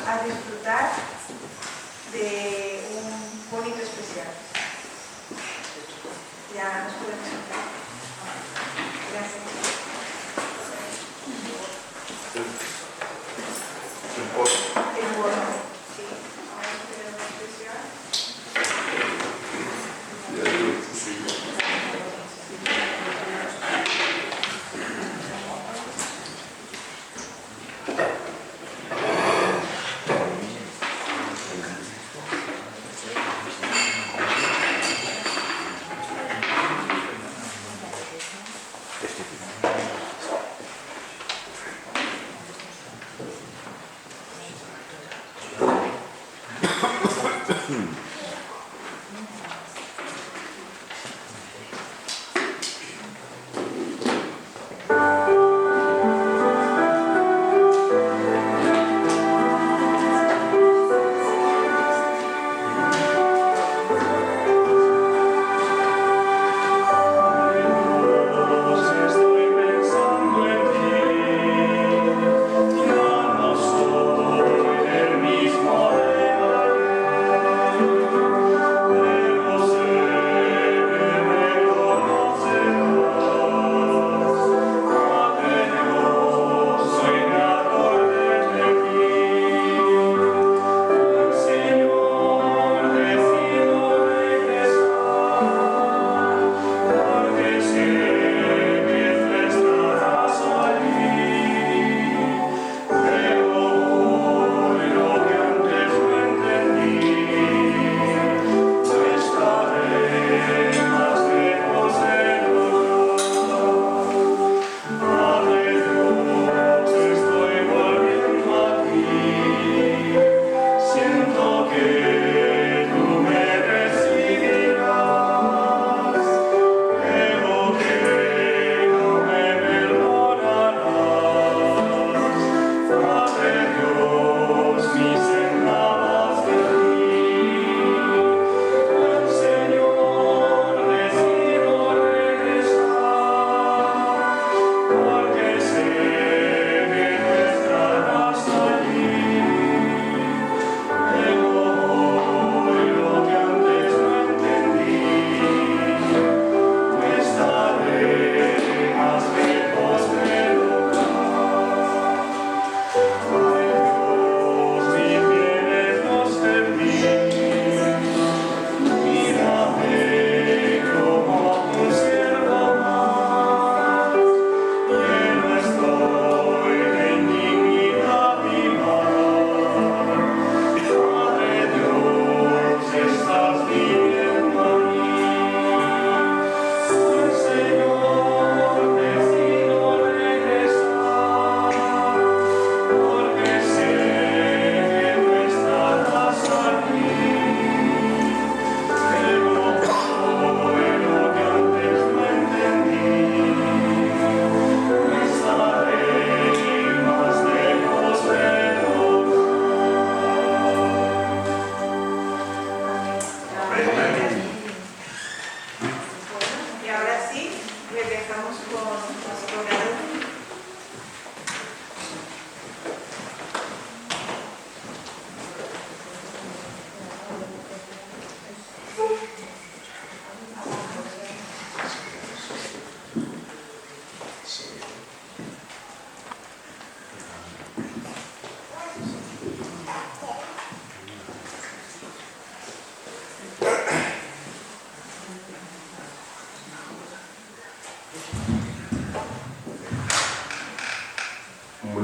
a disfrutar de un bonito especial. Ya nos podemos sentar. Gracias. El bono. Sí, vamos a tener una especial.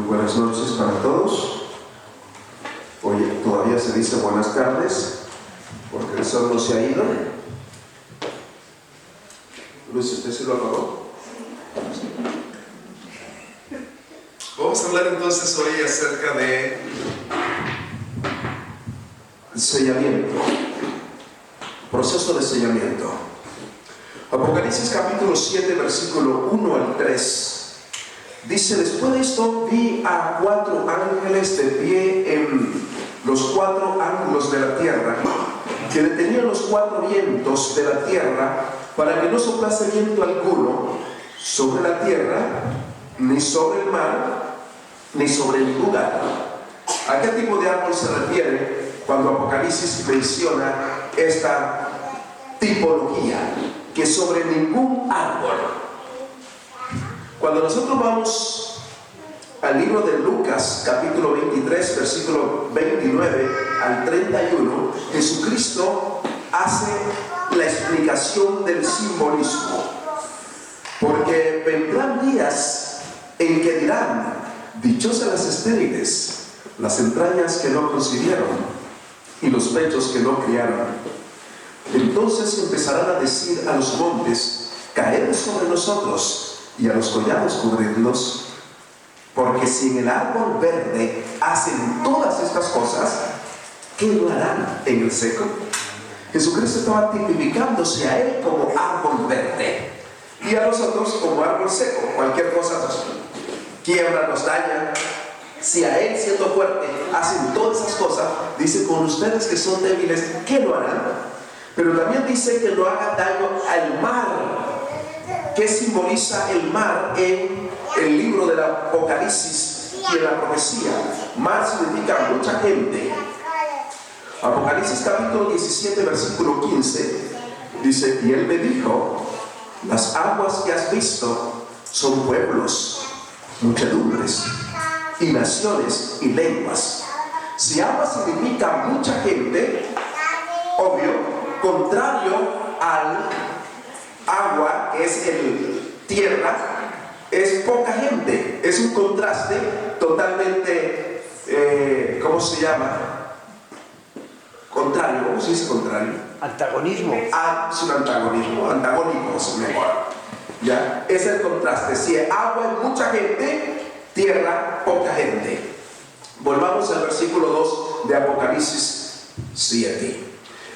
Buenas noches para todos. Oye, todavía se dice buenas tardes porque el sol no se ha ido. Luis, ¿usted se lo apagó? Vamos a hablar entonces hoy acerca de sellamiento, proceso de sellamiento. Apocalipsis capítulo 7, versículo 1 al 3. Dice: después de esto vi a 4 ángeles de pie en los 4 ángulos de la tierra, que detenían los 4 vientos de la tierra, para que no soplase viento alguno sobre la tierra, ni sobre el mar, ni sobre el lugar ¿A qué tipo de árbol se refiere cuando Apocalipsis menciona esta tipología? Que sobre ningún árbol. Cuando nosotros vamos al libro de Lucas, capítulo 23, versículo 29 al 31, Jesucristo hace la explicación del simbolismo. Porque vendrán días en que dirán: dichosas las estériles, las entrañas que no concibieron y los pechos que no criaron. Entonces empezarán a decir a los montes: caed sobre nosotros, y a los collados cubridlos. Porque si en el árbol verde hacen todas estas cosas, ¿qué no harán en el seco? Jesucristo estaba tipificándose a él como árbol verde y a nosotros como árbol seco. Cualquier cosa nos quiebra, nos daña. Si a él, siendo fuerte, hacen todas esas cosas, dice: con ustedes que son débiles, ¿qué no harán? Pero también dice que no haga daño al mar. ¿Qué simboliza el mar en el libro del Apocalipsis y en la profecía? Mar significa mucha gente. Apocalipsis capítulo 17, versículo 15, dice: y él me dijo: las aguas que has visto son pueblos, muchedumbres y naciones y lenguas. Si agua significa mucha gente, obvio, contrario al agua, que es el tierra, es poca gente. Es un contraste totalmente, ¿cómo se llama? Contrario. ¿Cómo se dice contrario? Antagonismo. Es un antagonismo, antagónico es mejor. ¿Ya? Es el contraste. Si agua es mucha gente, tierra poca gente. Volvamos al versículo 2 de Apocalipsis 7.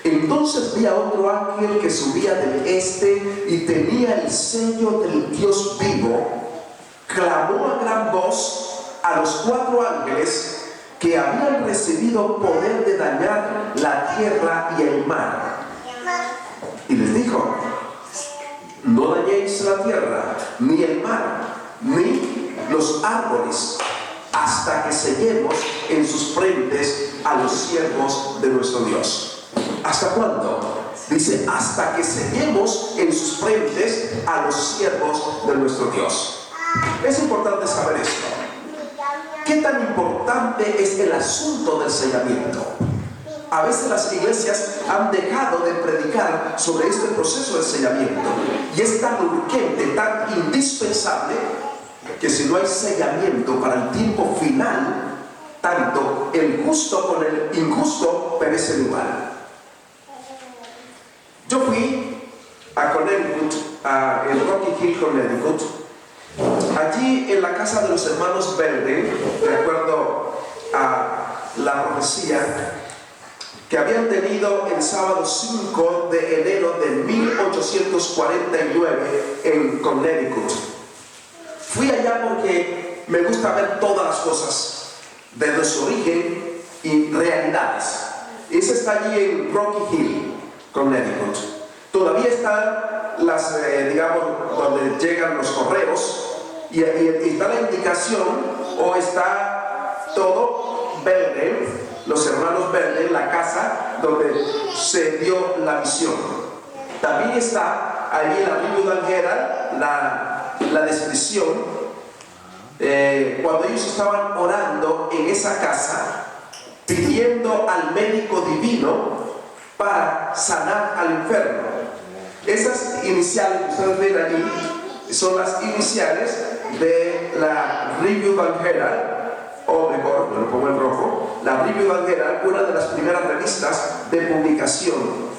Entonces vi a otro ángel que subía del este y tenía el sello del Dios vivo. Clamó a gran voz a los 4 ángeles que habían recibido poder de dañar la tierra y el mar. Y les dijo: no dañéis la tierra, ni el mar, ni los árboles, hasta que sellemos en sus frentes a los siervos de nuestro Dios. ¿Hasta cuándo? Dice: hasta que sellemos en sus frentes a los siervos de nuestro Dios. Es importante saber esto. ¿Qué tan importante es el asunto del sellamiento? A veces las iglesias han dejado de predicar sobre este proceso de sellamiento, y es tan urgente, tan indispensable, que si no hay sellamiento para el tiempo final, tanto el justo como el injusto perecen igual. Yo fui a Connecticut, en Rocky Hill, Connecticut. Allí en la casa de los hermanos Verde, de acuerdo a la profecía que habían tenido el sábado 5 de enero de 1849 en Connecticut. Fui allá porque me gusta ver todas las cosas desde su origen y realidades. Ese está allí en Rocky Hill, Connecticut. Todavía están las, digamos, donde llegan los correos, y está la indicación, o está todo verde, los hermanos Verde, la casa donde se dio la visión. También está allí en la Riverdale Herald la descripción, cuando ellos estaban orando en esa casa, pidiendo al médico divino para sanar al enfermo. Esas iniciales que ustedes ven allí son las iniciales de la Riverdale Herald, o mejor, me lo pongo en rojo, la Riverdale Herald, una de las primeras revistas de publicación.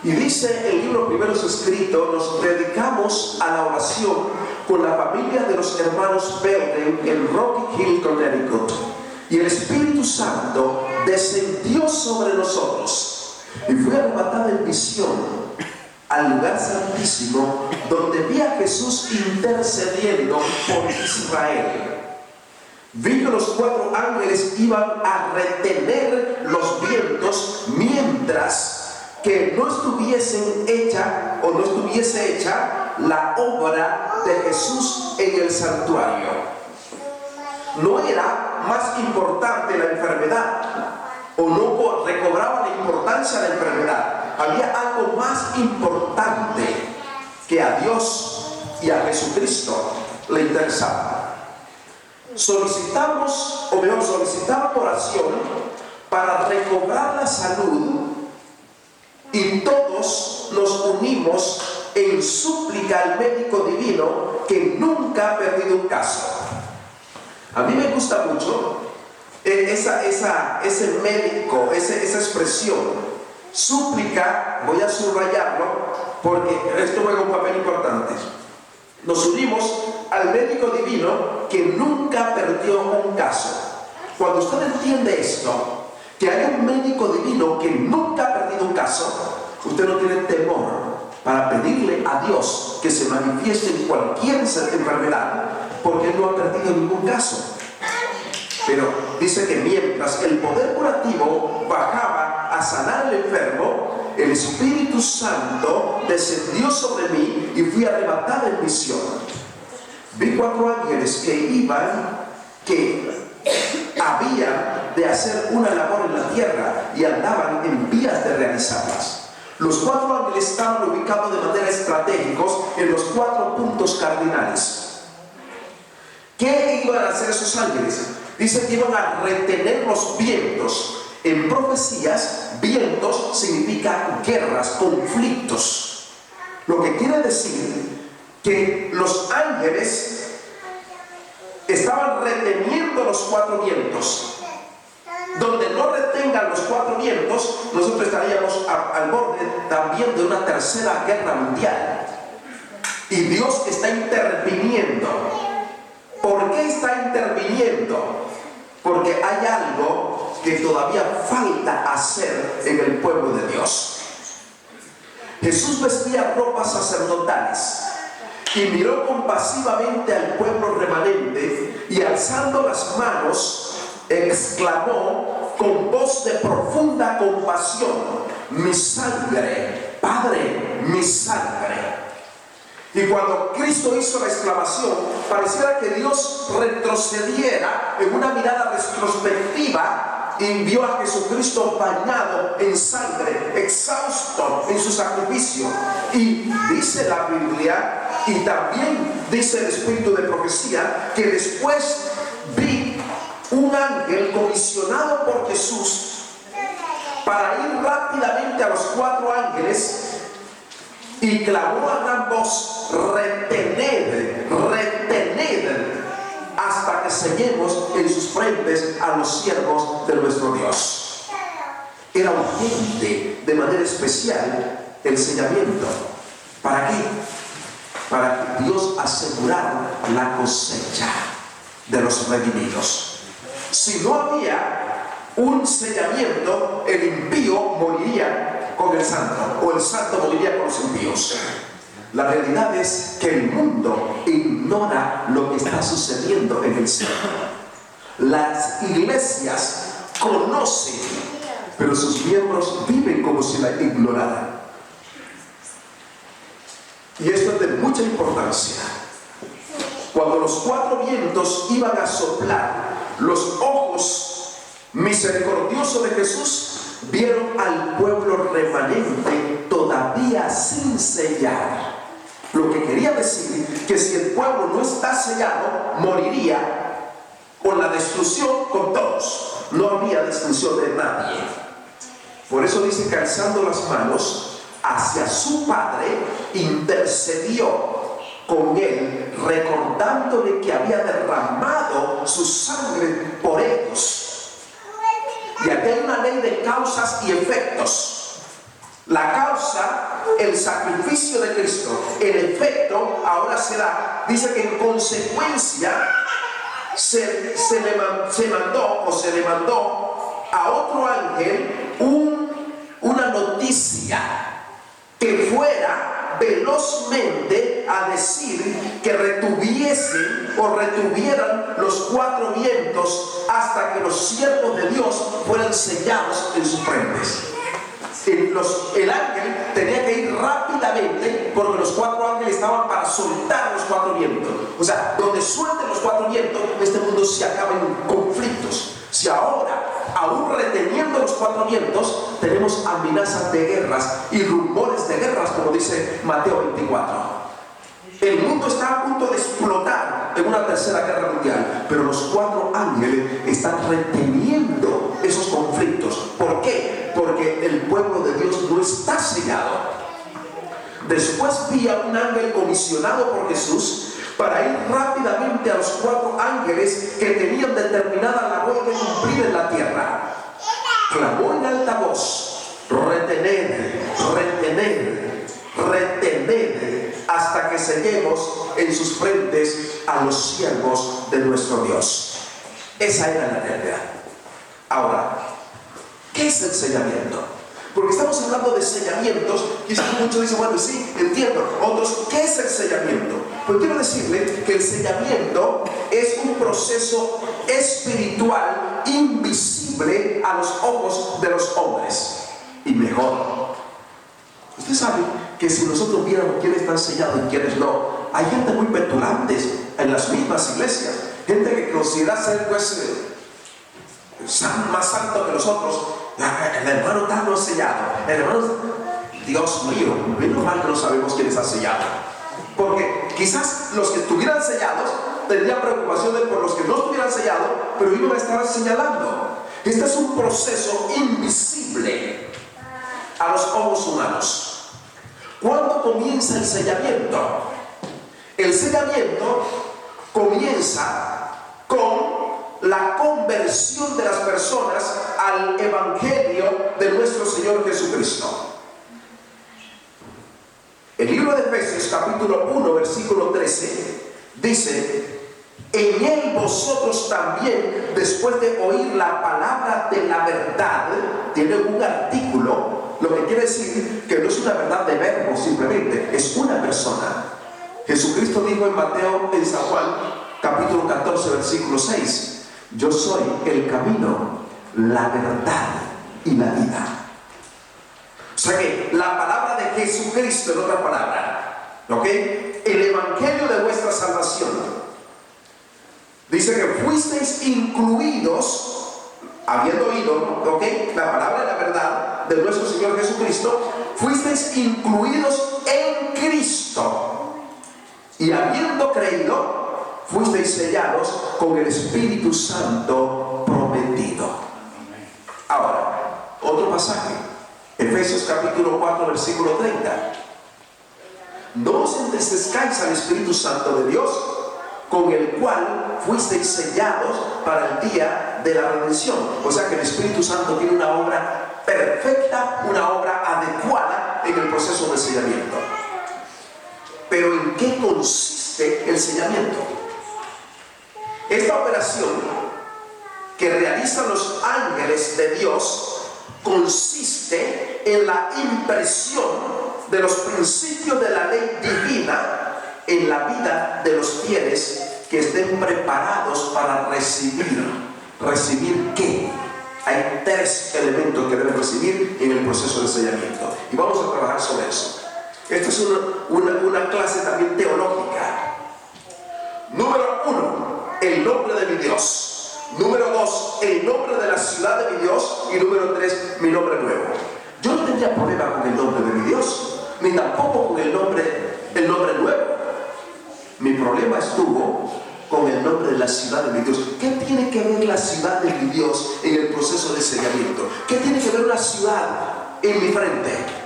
Y dice el libro primero escrito: nos dedicamos a la oración con la familia de los hermanos Belden en Rocky Hill, Connecticut, y el Espíritu Santo descendió sobre nosotros y fue arrebatado en visión al lugar santísimo, donde vi a Jesús intercediendo por Israel. Vi que los 4 ángeles iban a retener los vientos mientras que no estuviesen hecha, o no estuviese hecha, la obra de Jesús en el santuario. No era más importante la enfermedad, o no recobraba la importancia de la enfermedad. Había algo más importante que a Dios y a Jesucristo le interesaba. Solicitamos, o mejor, solicitaba oración para recobrar la salud, y todos nos unimos en súplica al médico divino que nunca ha perdido un caso. A mí me gusta mucho ese médico, esa expresión, súplica. Voy a subrayarlo porque esto juega un papel importante. Nos unimos al médico divino que nunca perdió un caso. Cuando usted entiende esto, que hay un médico divino que nunca ha perdido un caso, usted no tiene temor para pedirle a Dios que se manifieste en cualquier enfermedad, porque Él no ha perdido ningún caso. Pero dice que mientras el poder curativo bajaba a sanar al enfermo, el Espíritu Santo descendió sobre mí y fui arrebatado en visión. Vi 4 ángeles que habían de hacer una labor en la tierra y andaban en vías de realizarlas. Los 4 ángeles estaban ubicados de manera estratégica en los 4 puntos cardinales. ¿Qué iban a hacer esos ángeles? Dice que iban a retener los vientos. En profecías, vientos significa guerras, conflictos. Lo que quiere decir que los ángeles estaban reteniendo los 4 vientos. Donde no retengan los 4 vientos, nosotros estaríamos al borde también de una tercera guerra mundial. Y Dios está interviniendo. ¿Por qué está interviniendo? Porque hay algo que todavía falta hacer en el pueblo de Dios. Jesús vestía ropas sacerdotales y miró compasivamente al pueblo remanente, y alzando las manos exclamó con voz de profunda compasión: mi sangre, Padre, mi sangre. Y cuando Cristo hizo la exclamación, pareciera que Dios retrocediera en una mirada retrospectiva y vio a Jesucristo bañado en sangre, exhausto en su sacrificio. Y dice la Biblia, y también dice el espíritu de profecía, que después vi un ángel comisionado por Jesús para ir rápidamente a los 4 ángeles, y clamó a gran voz: retened, retened, hasta que sellemos en sus frentes a los siervos de nuestro Dios. Era urgente, de manera especial, el sellamiento. ¿Para qué? Para que Dios asegurara la cosecha de los redimidos. Si no había un sellamiento, el impío moriría con el santo, o el santo moriría con los impíos. La realidad es que el mundo ignora lo que está sucediendo en el cielo. Las iglesias conocen, pero sus miembros viven como si la ignoraran. Y esto es de mucha importancia. Cuando los 4 vientos iban a soplar, los ojos misericordiosos de Jesús vieron al pueblo remanente todavía sin sellar. Lo que quería decir que si el pueblo no está sellado, moriría con la destrucción con todos. No había destrucción de nadie. Por eso dice que alzando las manos hacia su Padre, intercedió con él, recordándole que había derramado su sangre por ellos. Y aquí hay una ley de causas y efectos. La causa, el sacrificio de Cristo. El efecto ahora se da. Dice que en consecuencia se le mandó a otro ángel una noticia, que fuera velozmente a decir que retuvieran los 4 vientos hasta que los siervos de Dios fueran sellados en sus frentes. El ángel tenía que ir rápidamente, porque los 4 ángeles estaban para soltar los 4 vientos. O sea, donde suelten los cuatro vientos, este mundo se acaba en conflictos. Si ahora, aún reteniendo los cuatro vientos, tenemos amenazas de guerras y rumores de guerras, como dice Mateo 24. El mundo está a punto de explotar en una tercera guerra mundial, pero los cuatro ángeles están reteniendo esos conflictos. ¿Por qué? Porque el pueblo de Dios no está sellado. Después vi a un ángel comisionado por Jesús para ir rápidamente a los cuatro ángeles que tenían determinada labor que cumplir en la tierra. Clamó en alta voz: retened, retened, retened, hasta que sellemos en sus frentes a los siervos de nuestro Dios. Esa era la realidad. Ahora, ¿qué es el sellamiento? Porque estamos hablando de sellamientos, quizás muchos dicen, bueno, sí, entiendo. Otros, ¿qué es el sellamiento? Pues quiero decirle que el sellamiento es un proceso espiritual invisible a los ojos de los hombres. Y mejor, usted sabe que si nosotros viéramos quiénes están sellados y quiénes no, hay gente muy petulante en las mismas iglesias, gente que considera ser pues más santo que nosotros. El hermano tal no es sellado, el hermano, Dios mío, menos mal que no sabemos quién está sellado, porque quizás los que estuvieran sellados tendrían preocupaciones por los que no estuvieran sellados, pero iban a estar señalando. Este es un proceso invisible a los ojos humanos. ¿Cuándo comienza el sellamiento? El sellamiento comienza con la conversión de las personas al Evangelio de nuestro Señor Jesucristo. El libro de Efesios capítulo 1 versículo 13 dice: en él vosotros también, después de oír la palabra de la verdad, tiene un artículo, lo que quiere decir que no es una verdad de verbo simplemente, es una persona. Jesucristo dijo en Mateo, en San Juan capítulo 14 versículo 6: yo soy el camino, la verdad y la vida. O sea que la palabra de Jesucristo, en otra palabra, ¿ok? El evangelio de vuestra salvación. Dice que fuisteis incluidos, habiendo oído, ¿ok?, la palabra de la verdad de nuestro Señor Jesucristo, fuisteis incluidos en Cristo. Y habiendo creído, fuisteis sellados con el Espíritu Santo prometido. Ahora, otro pasaje, Efesios capítulo 4 versículo 30: no os entristezcáis al Espíritu Santo de Dios, con el cual fuisteis sellados para el día de la redención. O sea que el Espíritu Santo tiene una obra perfecta, una obra adecuada en el proceso de sellamiento. Pero ¿en qué consiste el sellamiento? Esta operación que realizan los ángeles de Dios consiste en la impresión de los principios de la ley divina en la vida de los fieles que estén preparados para recibir. ¿Recibir qué? Hay tres elementos que deben recibir en el proceso de sellamiento, y vamos a trabajar sobre eso. Esta es una clase también teológica. Número 1, el nombre de mi Dios. Número 2, el nombre de la ciudad de mi Dios. Y número 3, mi nombre nuevo. Yo no tendría problema con el nombre de mi Dios, ni tampoco con el nombre nuevo. Mi problema estuvo con el nombre de la ciudad de mi Dios. ¿Qué tiene que ver la ciudad de mi Dios en el proceso de sellamiento? ¿Qué tiene que ver una ciudad en mi frente?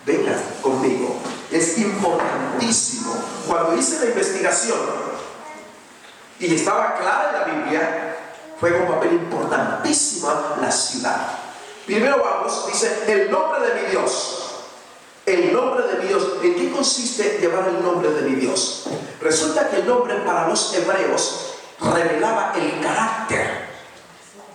Venga conmigo, es importantísimo. Cuando hice la investigación y estaba clara en la Biblia, fue un papel importantísimo la ciudad. Primero vamos, dice el nombre de mi Dios. El nombre de mi Dios. ¿En qué consiste llevar el nombre de mi Dios? Resulta que el nombre para los hebreos revelaba el carácter,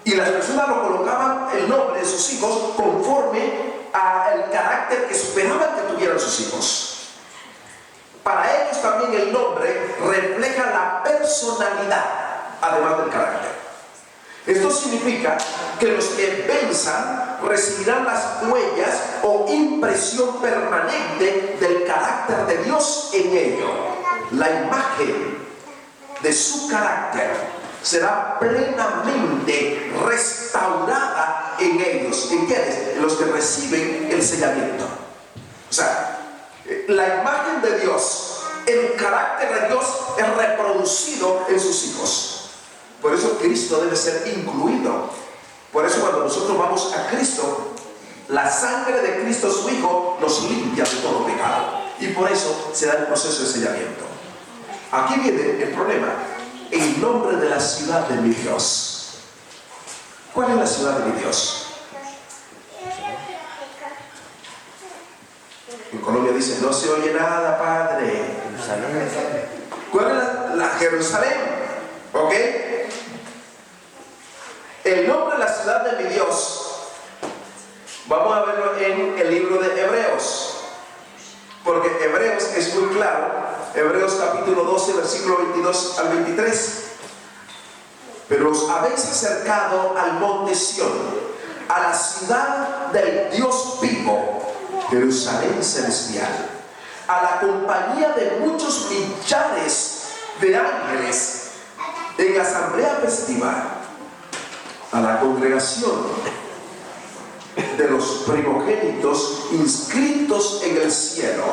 y las personas lo colocaban el nombre de sus hijos conforme al carácter que esperaban que tuvieran sus hijos. Para ellos también el nombre refleja la personalidad, además del carácter. Esto significa que los que venzan recibirán las huellas o impresión permanente del carácter de Dios en ello. La imagen de su carácter será plenamente restaurada en ellos. ¿En quiénes? En los que reciben el sellamiento. O sea, la imagen de Dios, el carácter de Dios es reproducido en sus hijos. Por eso Cristo debe ser incluido. Por eso cuando nosotros vamos a Cristo, la sangre de Cristo su Hijo nos limpia de todo pecado. Y por eso se da el proceso de sellamiento. Aquí viene el problema. El nombre de la ciudad de mi Dios. ¿Cuál es la ciudad de mi Dios? En Colombia dice, no se oye nada, Padre. ¿Cuál es la Jerusalén? ¿Ok? El nombre de la ciudad de mi Dios, vamos a verlo en el libro de Hebreos. Porque Hebreos es muy claro. Hebreos capítulo 12, versículo 22 al 23. Pero os habéis acercado al monte Sión, a la ciudad del Dios vivo, Jerusalén celestial, a la compañía de muchos millares de ángeles en la asamblea festiva, a la congregación de los primogénitos inscritos en el cielo,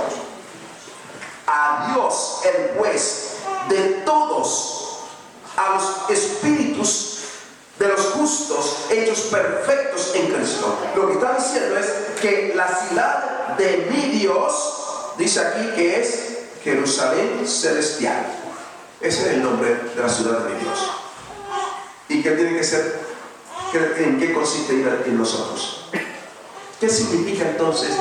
a Dios el juez de todos, a los espíritus de los justos hechos perfectos en Cristo. Lo que está diciendo es que la ciudad de mi Dios, dice aquí que es Jerusalén celestial. Ese es el nombre de la ciudad de mi Dios. ¿Y qué tiene que ser? ¿En qué consiste ir en nosotros? ¿Qué significa entonces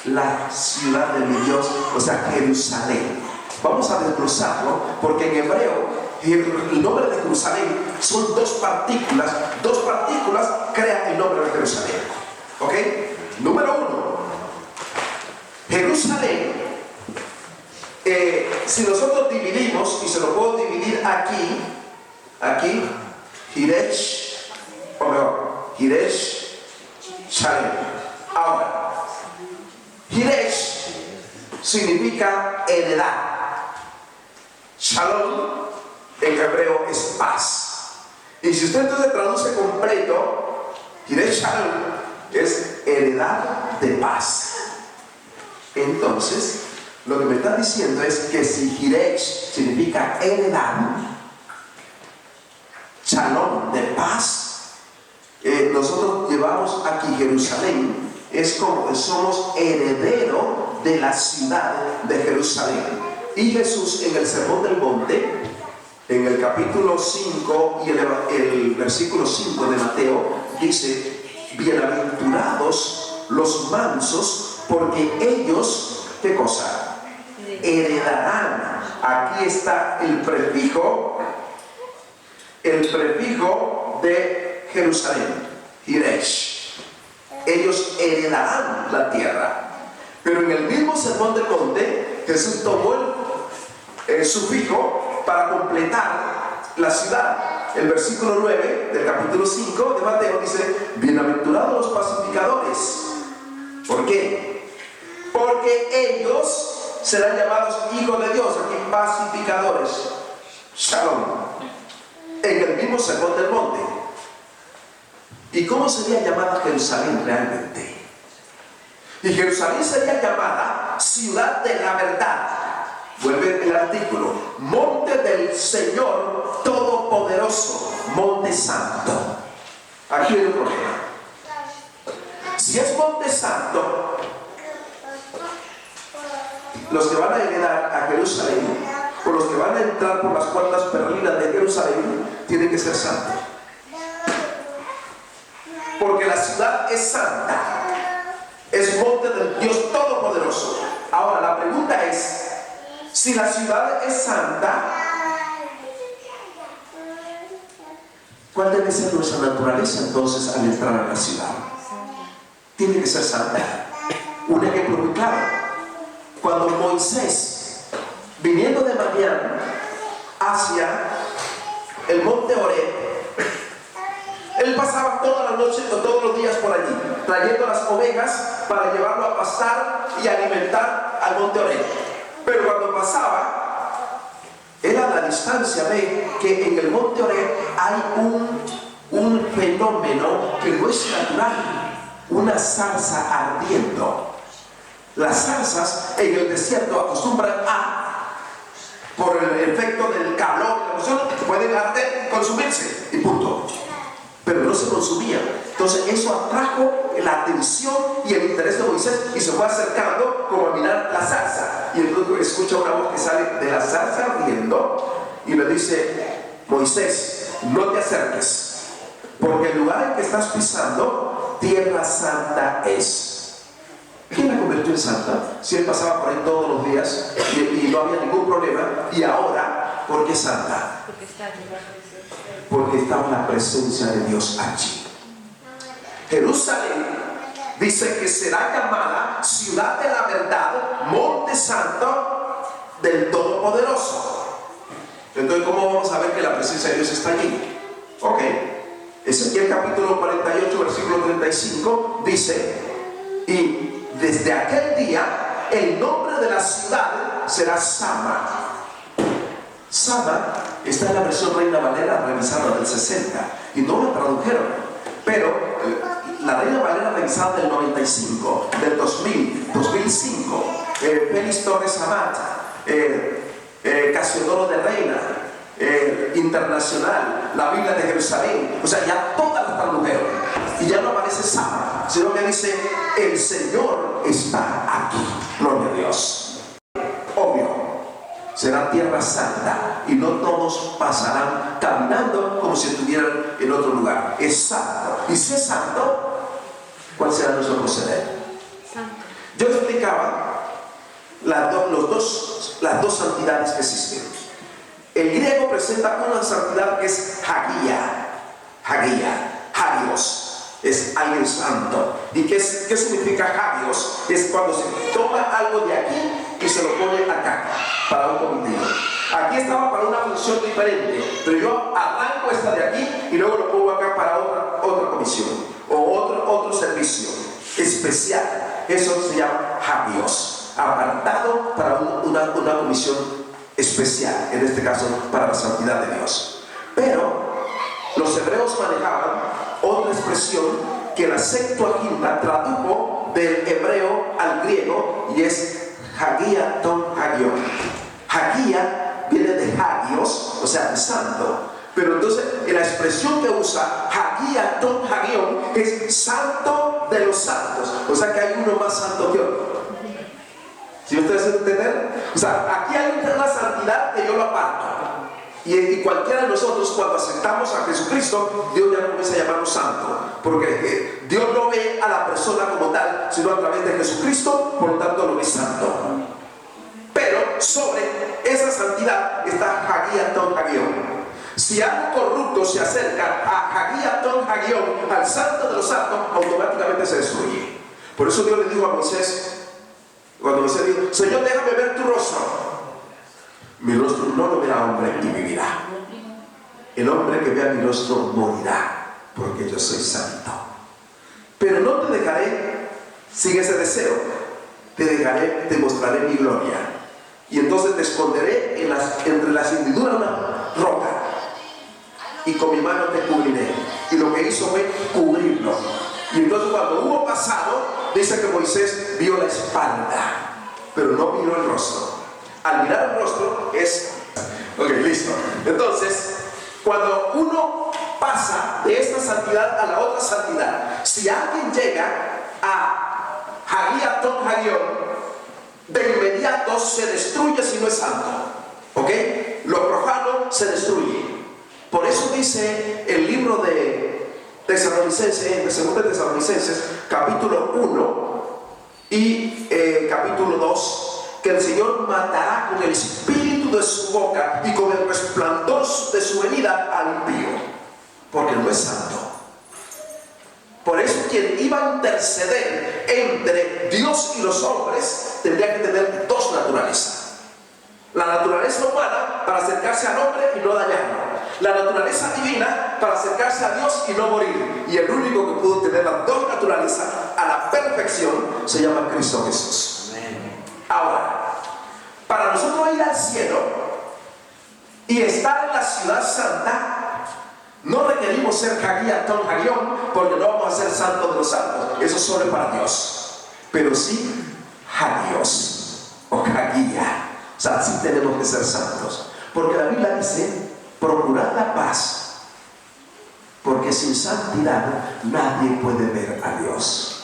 la ciudad de mi Dios? O sea, Jerusalén. Vamos a desglosarlo, porque en hebreo el nombre de Jerusalén son dos partículas crean el nombre de Jerusalén. ¿Ok? Número uno, Jerusalén, si nosotros dividimos, y se lo puedo dividir aquí, Hiresh, o mejor, Hiresh, Shalem. Ahora, Hiresh significa heredad. Shalom en hebreo es paz. Y si usted entonces traduce completo, Hiresh Shalom es heredad de paz. Entonces, lo que me está diciendo es que si Hiresh significa heredad, Shalom de paz, nosotros llevamos aquí Jerusalén, es como que somos heredero de la ciudad de Jerusalén. Y Jesús en el Sermón del Monte, en el capítulo 5 y el versículo 5 de Mateo, dice: bienaventurados los mansos, porque ellos, ¿qué cosa? Heredarán. Aquí está el prefijo de Jerusalén, Hiresh. Ellos heredarán la tierra. Pero en el mismo Sermón del Monte, Jesús tomó el sufijo para completar la ciudad. El versículo 9 del capítulo 5 de Mateo dice: bienaventurados los pacificadores. ¿Por qué? Porque ellos serán llamados hijos de Dios. Aquí, pacificadores. Shalom. En el mismo Sermón del Monte. ¿Y cómo sería llamada Jerusalén realmente? Y Jerusalén sería llamada ciudad de la verdad. Vuelve el artículo: monte del Señor Todopoderoso, monte santo. Aquí hay un problema. Si es monte santo, los que van a heredar a Jerusalén, o los que van a entrar por las puertas perlinas de Jerusalén, tienen que ser santos. Porque la ciudad es santa, es monte del Dios Todopoderoso. Ahora la pregunta es: si la ciudad es santa, ¿cuál debe ser nuestra naturaleza entonces al entrar a la ciudad? Tiene que ser santa. Un ejemplo muy claro: cuando Moisés, viniendo de Madián hacia el monte Horeb, él pasaba toda la noche o todos los días por allí, trayendo las ovejas para llevarlo a pastar y alimentar al monte Horeb. Pero cuando pasaba, era la distancia ve que en el monte Oreb hay un fenómeno que no es natural, una zarza ardiendo. Las zarzas en el desierto acostumbran por el efecto del calor y la emoción, pueden arder y consumirse, y punto. Pero no se consumían. Entonces eso atrajo la atención y el interés de Moisés, y se fue acercando como a mirar la zarza. Y entonces escucha una voz que sale de la zarza ardiendo y le dice: Moisés, no te acerques, porque el lugar en que estás pisando, tierra santa es. ¿Quién la convirtió en santa? Si él pasaba por ahí todos los días y no había ningún problema. Y ahora, ¿por qué santa? Porque estaba la presencia de Dios allí. Jerusalén dice que será llamada ciudad de la verdad, monte santo del Todopoderoso. Entonces, ¿cómo vamos a ver que la presencia de Dios está allí? Ok, Ezequiel capítulo 48 versículo 35 dice: y desde aquel día el nombre de la ciudad será Sama. Sama está en la versión Reina Valera revisada del 60 y no la tradujeron, pero la Reina Valera revisada del 95, del 2000, 2005, Félix Torres Amat, Casiodoro de Reina, Internacional, la Biblia de Jerusalén, o sea, ya todas las tradujeron y ya no aparece Sama, sino que dice: el Señor está aquí. Gloria a Dios. Obvio, será tierra santa y no todos pasarán caminando como si estuvieran en otro lugar. Es santo. Y si es santo, ¿cuál será nuestro proceder? Santo. Yo explicaba las dos santidades que existen. El griego presenta una santidad que es hagios. Es alguien santo. ¿Y qué significa hagios? Es cuando se toma algo de aquí y se lo pone acá para un cometido. Aquí estaba para una función diferente, pero yo arranco esta de aquí y luego lo pongo acá para otra comisión o otro servicio especial. Eso se llama hagios, apartado para una comisión especial, en este caso para la santidad de Dios. Pero los hebreos manejaban otra expresión que la Septuaginta tradujo del hebreo al griego, y es hagia ton hagion. Hagia viene de hagios, o sea, de santo, pero entonces en la expresión que usa hagia ton hagion es santo de los santos, o sea que hay uno más santo que otro. ¿Sí ustedes entienden? O sea, aquí hay una santidad que yo lo aparto. Y cualquiera de nosotros, cuando aceptamos a Jesucristo, Dios ya no comienza a llamarnos santo, porque Dios no ve a la persona como tal, sino a través de Jesucristo, por lo tanto lo ve santo. Pero sobre esa santidad está hagia ton hagion. Si algo corrupto se acerca a hagia ton hagion, al santo de los santos, automáticamente se destruye. Por eso Dios le dijo a Moisés, cuando Moisés dijo: Señor, déjame ver tu rostro. Mi rostro no lo verá hombre y vivirá. El hombre que vea mi rostro morirá, porque yo soy santo. Pero no te dejaré sin ese deseo. Te mostraré mi gloria. Y entonces te esconderé entre las hendiduras de una roca, y con mi mano te cubriré. Y lo que hizo fue cubrirlo. Y entonces cuando hubo pasado, dice que Moisés vio la espalda, pero no vio el rostro. Al mirar el rostro es... Ok, listo. Entonces, cuando uno pasa de esta santidad a la otra santidad, si alguien llega a hagia ton hagion, de inmediato se destruye si no es santo. ¿Ok? Lo profano se destruye. Por eso dice el libro de Tesalonicenses, de 2 Tesalonicenses, capítulo 1 y capítulo 2, que el Señor matará con el espíritu de su boca y con el resplandor de su venida al impío, porque no es santo. Por eso quien iba a interceder entre Dios y los hombres tendría que tener dos naturalezas: la naturaleza humana para acercarse al hombre y no dañarlo, la naturaleza divina para acercarse a Dios y no morir. Y el único que pudo tener las dos naturalezas a la perfección se llama Cristo Jesús. Ahora, para nosotros ir al cielo y estar en la ciudad santa, no requerimos ser Hagiatón Hagión, porque no vamos a ser santos de los santos. Eso solo es para Dios. Pero sí, Hagios o Hagia. O sea, sí tenemos que ser santos. Porque la Biblia dice, procurad la paz, porque sin santidad nadie puede ver a Dios.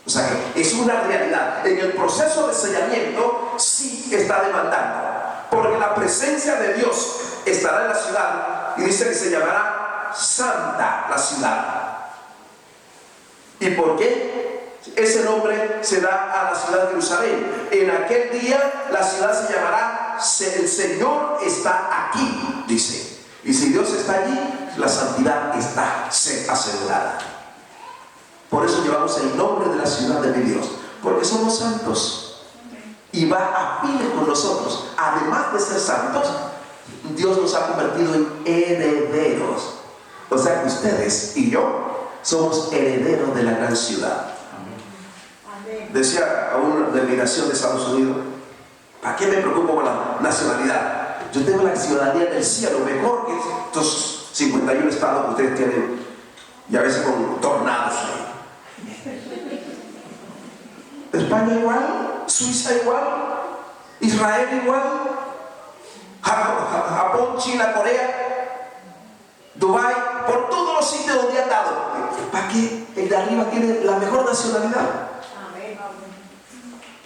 O sea que es una realidad. En el proceso de sellamiento sí está demandando, porque la presencia de Dios estará en la ciudad, y dice que se llamará santa la ciudad. ¿Y por qué ese nombre se da a la ciudad de Jerusalén? En aquel día la ciudad se llamará el Señor está aquí, dice. Y si Dios está allí, la santidad está asegurada. Por eso llevamos el nombre de la ciudad de mi Dios, porque somos santos y va a pile con nosotros. Además de ser santos, Dios nos ha convertido en herederos. O sea que ustedes y yo somos herederos de la gran ciudad. Decía a una delegación de Estados Unidos, ¿para qué me preocupo con la nacionalidad? Yo tengo la ciudadanía del cielo, mejor que estos 51 estados que ustedes tienen, y a veces con tornados. España igual, Suiza igual, Israel igual, Japón, China, Corea, Dubái, por todos los sitios donde ha estado. ¿Para qué el de arriba tiene la mejor nacionalidad?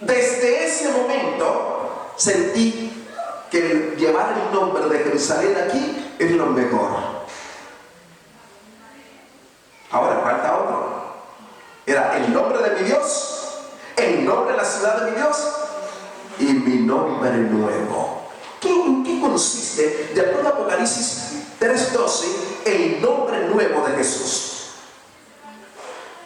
Desde ese momento sentí que llevar el nombre de Jerusalén aquí es lo mejor. Ahora falta otro. Era el nombre de mi Dios, el nombre de la ciudad de mi Dios y mi nombre nuevo. ¿En qué consiste, de acuerdo a Apocalipsis 3:12, el nombre nuevo de Jesús?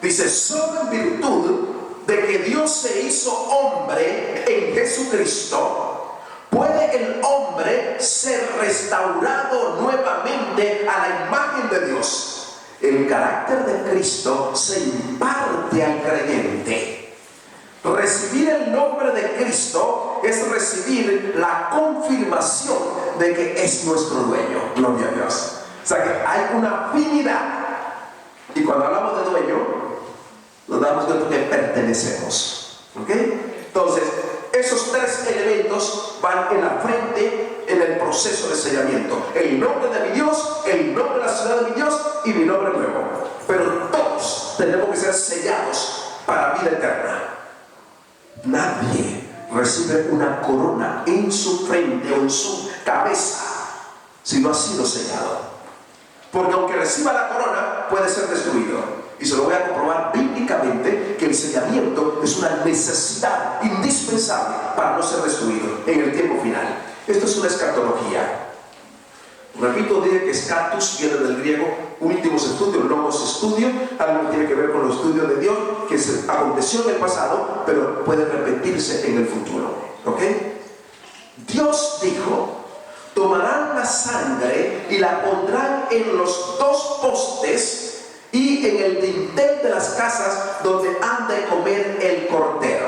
Dice, solo en virtud de que Dios se hizo hombre en Jesucristo, puede el hombre ser restaurado nuevamente a la imagen de Dios. El carácter de Cristo se imparte al creyente. Recibir el nombre de Cristo es recibir la confirmación de que es nuestro dueño. Gloria a Dios. O sea que hay una afinidad. Y cuando hablamos de dueño, nos damos cuenta que pertenecemos. ¿Ok? Entonces, esos tres elementos van en la frente en el proceso de sellamiento. El nombre de mi Dios, el nombre de la ciudad de mi Dios y mi nombre nuevo. Pero todos tenemos que ser sellados para vida eterna. Nadie recibe una corona en su frente o en su cabeza si no ha sido sellado. Porque aunque reciba la corona, puede ser destruido. Y se lo voy a comprobar bíblicamente que el sellamiento es una necesidad indispensable para no ser destruido en el tiempo final. Esto es una escatología. Repito, dije que escatus viene del griego últimos estudios, logos estudio, algo que tiene que ver con los estudios de Dios, que se aconteció en el pasado, pero puede repetirse en el futuro. ¿Ok? Dios dijo, tomarán la sangre y la pondrán en los dos postes y en el dintel de las casas donde han de comer el cordero.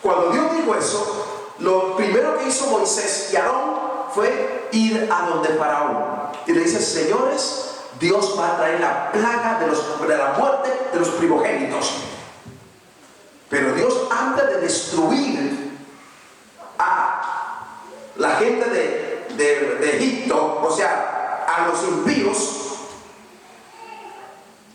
Cuando Dios dijo eso, lo primero que hizo Moisés y Aarón fue ir a donde Faraón y le dice, señores, Dios va a traer la plaga de la muerte de los primogénitos. Pero Dios, antes de destruir a la gente de Egipto, o sea, a los impíos,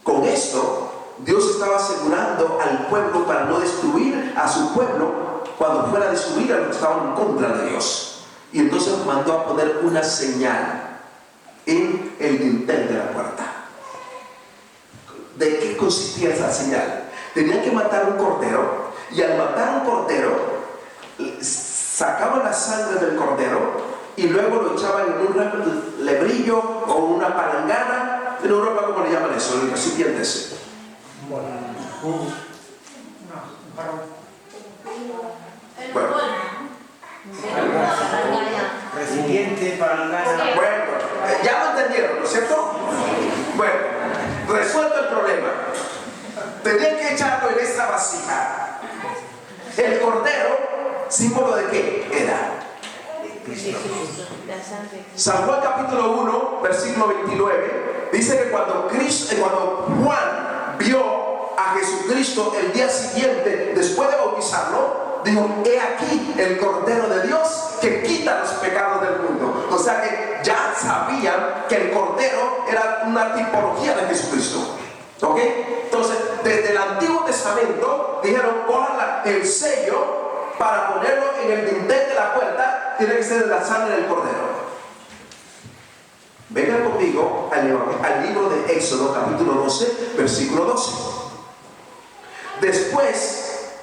con esto Dios estaba asegurando al pueblo para no destruir a su pueblo cuando fuera a destruir a los que estaban en contra de Dios. Y entonces mandó a poner una señal en el dintel de la puerta. ¿De qué consistía esa señal? Tenían que matar un cordero, y al matar un cordero sacaban la sangre del cordero y luego lo echaban en un lebrillo o una palangana. En Europa, ¿cómo le llaman eso? El recipiente ese. Bueno, recipiente, palangana. Bueno, ya lo entendieron, ¿no es cierto? Bueno, resuelto el problema. Tenían que echarlo en esa vasija. El cordero, símbolo de qué era. San Juan capítulo 1, versículo 29, dice que cuando Juan vio a Jesucristo el día siguiente, después de bautizarlo, dijo: he aquí el Cordero de Dios que quita los pecados del mundo. O sea que ya sabían que el Cordero era una tipología de Jesucristo. ¿Ok? Entonces, desde el Antiguo Testamento dijeron: cojan el sello para ponerlo en el dintel de la puerta, tiene que ser de la sangre del Cordero. Vengan conmigo al libro de Éxodo capítulo 12, versículo 12. Después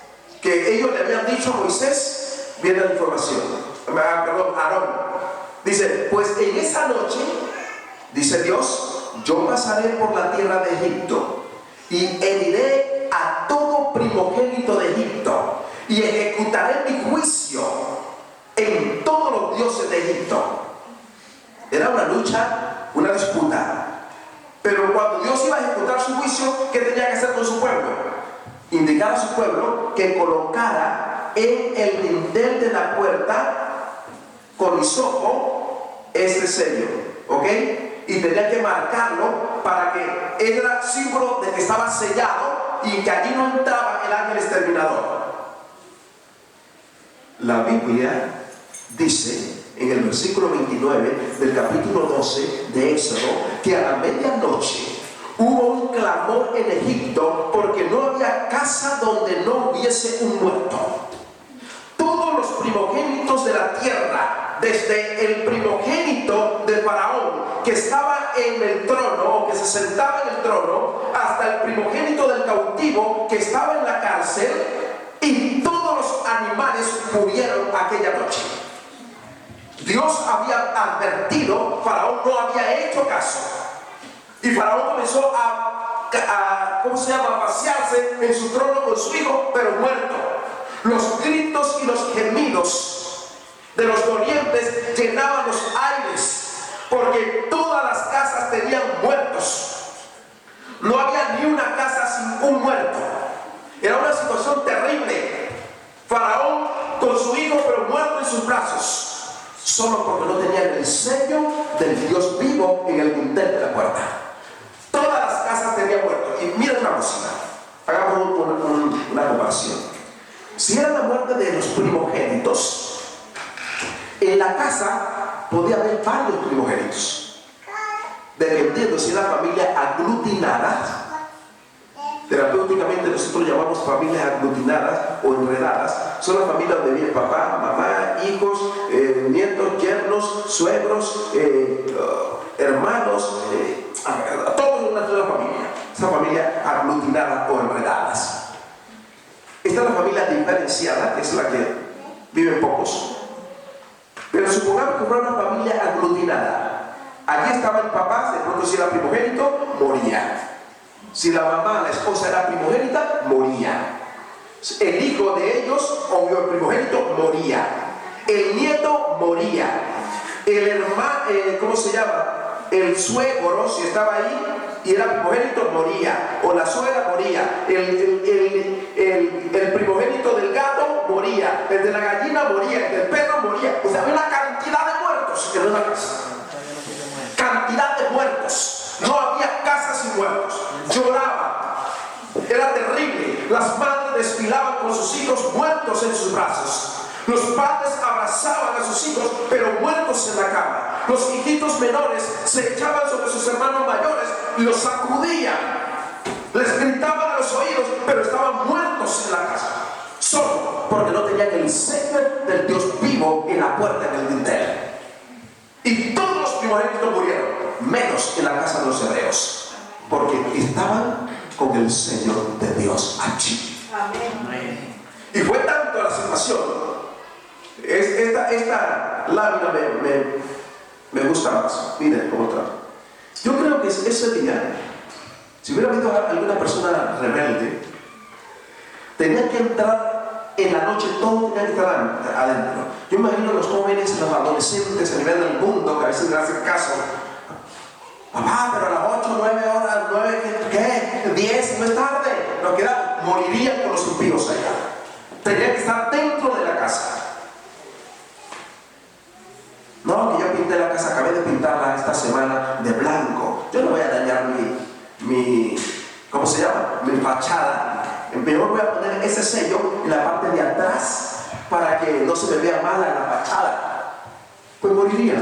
que ellos le habían dicho a Moisés, viene la información. Aarón dice: pues en esa noche, dice Dios, yo pasaré por la tierra de Egipto y heriré a todo primogénito de Egipto y ejecutaré mi juicio en todos los dioses de Egipto. Era una lucha, una disputa. Pero cuando Dios iba a ejecutar su juicio, ¿qué tenía que hacer con su pueblo? Indicar a su pueblo que colocara en el dintel de la puerta con hisopo este sello, ¿ok? Y tenía que marcarlo para que era símbolo de que estaba sellado y que allí no entraba el ángel exterminador. La Biblia dice en el versículo 29 del capítulo 12 de Éxodo que a la medianoche hubo un clamor en Egipto porque no había casa donde no hubiese un muerto. Todos los primogénitos de la tierra, desde el primogénito de Faraón que estaba en el trono o que se sentaba en el trono, hasta el primogénito del cautivo que estaba en la cárcel, y todos los animales murieron aquella noche. Dios había advertido, Faraón no había hecho caso, y Faraón comenzó a pasearse en su trono con su hijo, pero muerto. Los gritos y los gemidos de los dolientes llenaban los aires, porque todas las casas tenían muertos. No había ni una casa sin un muerto. Era una situación terrible. Faraón con su hijo, pero muerto en sus brazos, solo porque no tenían el sello del Dios vivo en el dintel de la puerta. Todas las casas tenían muertos. Y miren una cosita, hagamos una comparación. Si era la muerte de los primogénitos, en la casa podía haber varios primogénitos, dependiendo si era familia aglutinada. Terapéuticamente nosotros llamamos familias aglutinadas o enredadas. Son las familias donde vive papá, mamá, hijos, nietos, yernos, suegros, hermanos, todos en una sola familia. Esa familia aglutinada o enredadas. Esta es la familia diferenciada, que es la que viven pocos. Pero supongamos que fuera una familia aglutinada. Allí estaba el papá, de pronto si era primogénito, moría. Si la mamá, la esposa era primogénita, moría. El hijo de ellos, o el primogénito, moría. El nieto moría. El hermano, el suegro, si estaba ahí y era primogénito, moría. O la suegra moría. El primogénito del gato moría. El de la gallina moría. El del perro moría. O sea, había una cantidad de muertos en una casa. Cantidad de muertos. No había casa sin muertos. Lloraban. Era terrible. Las madres desfilaban con sus hijos muertos en sus brazos. Los padres abrazaban a sus hijos, pero muertos en la cama. Los hijitos menores se echaban sobre sus hermanos mayores y los sacudían. Les gritaban a los oídos, pero estaban muertos en la casa. Solo porque no tenían el sello del Dios vivo en la puerta, en el dintel. Y todos los primogénitos murieron, menos en la casa de los hebreos, porque estaban con el sello de Dios allí. Amén. Y fue tanto la situación. Esta lámina me gusta más. Miren cómo trae. Yo creo que ese día, si hubiera habido alguna persona rebelde, tenía que entrar en la noche, todo tenía que estar adentro. Yo imagino a los jóvenes, los adolescentes a nivel del mundo, que a veces le hacen caso. Papá, pero a las 8, 9 horas, 9, ¿qué? 10, no es tarde. No queda, morirían con los impíos allá. Tenía que estar dentro de la casa. No, que yo pinté la casa, acabé de pintarla esta semana de blanco. Yo no voy a dañar mi ¿cómo se llama? Mi fachada. Mejor voy a poner ese sello en la parte de atrás para que no se me vea mala la fachada. Pues moriría.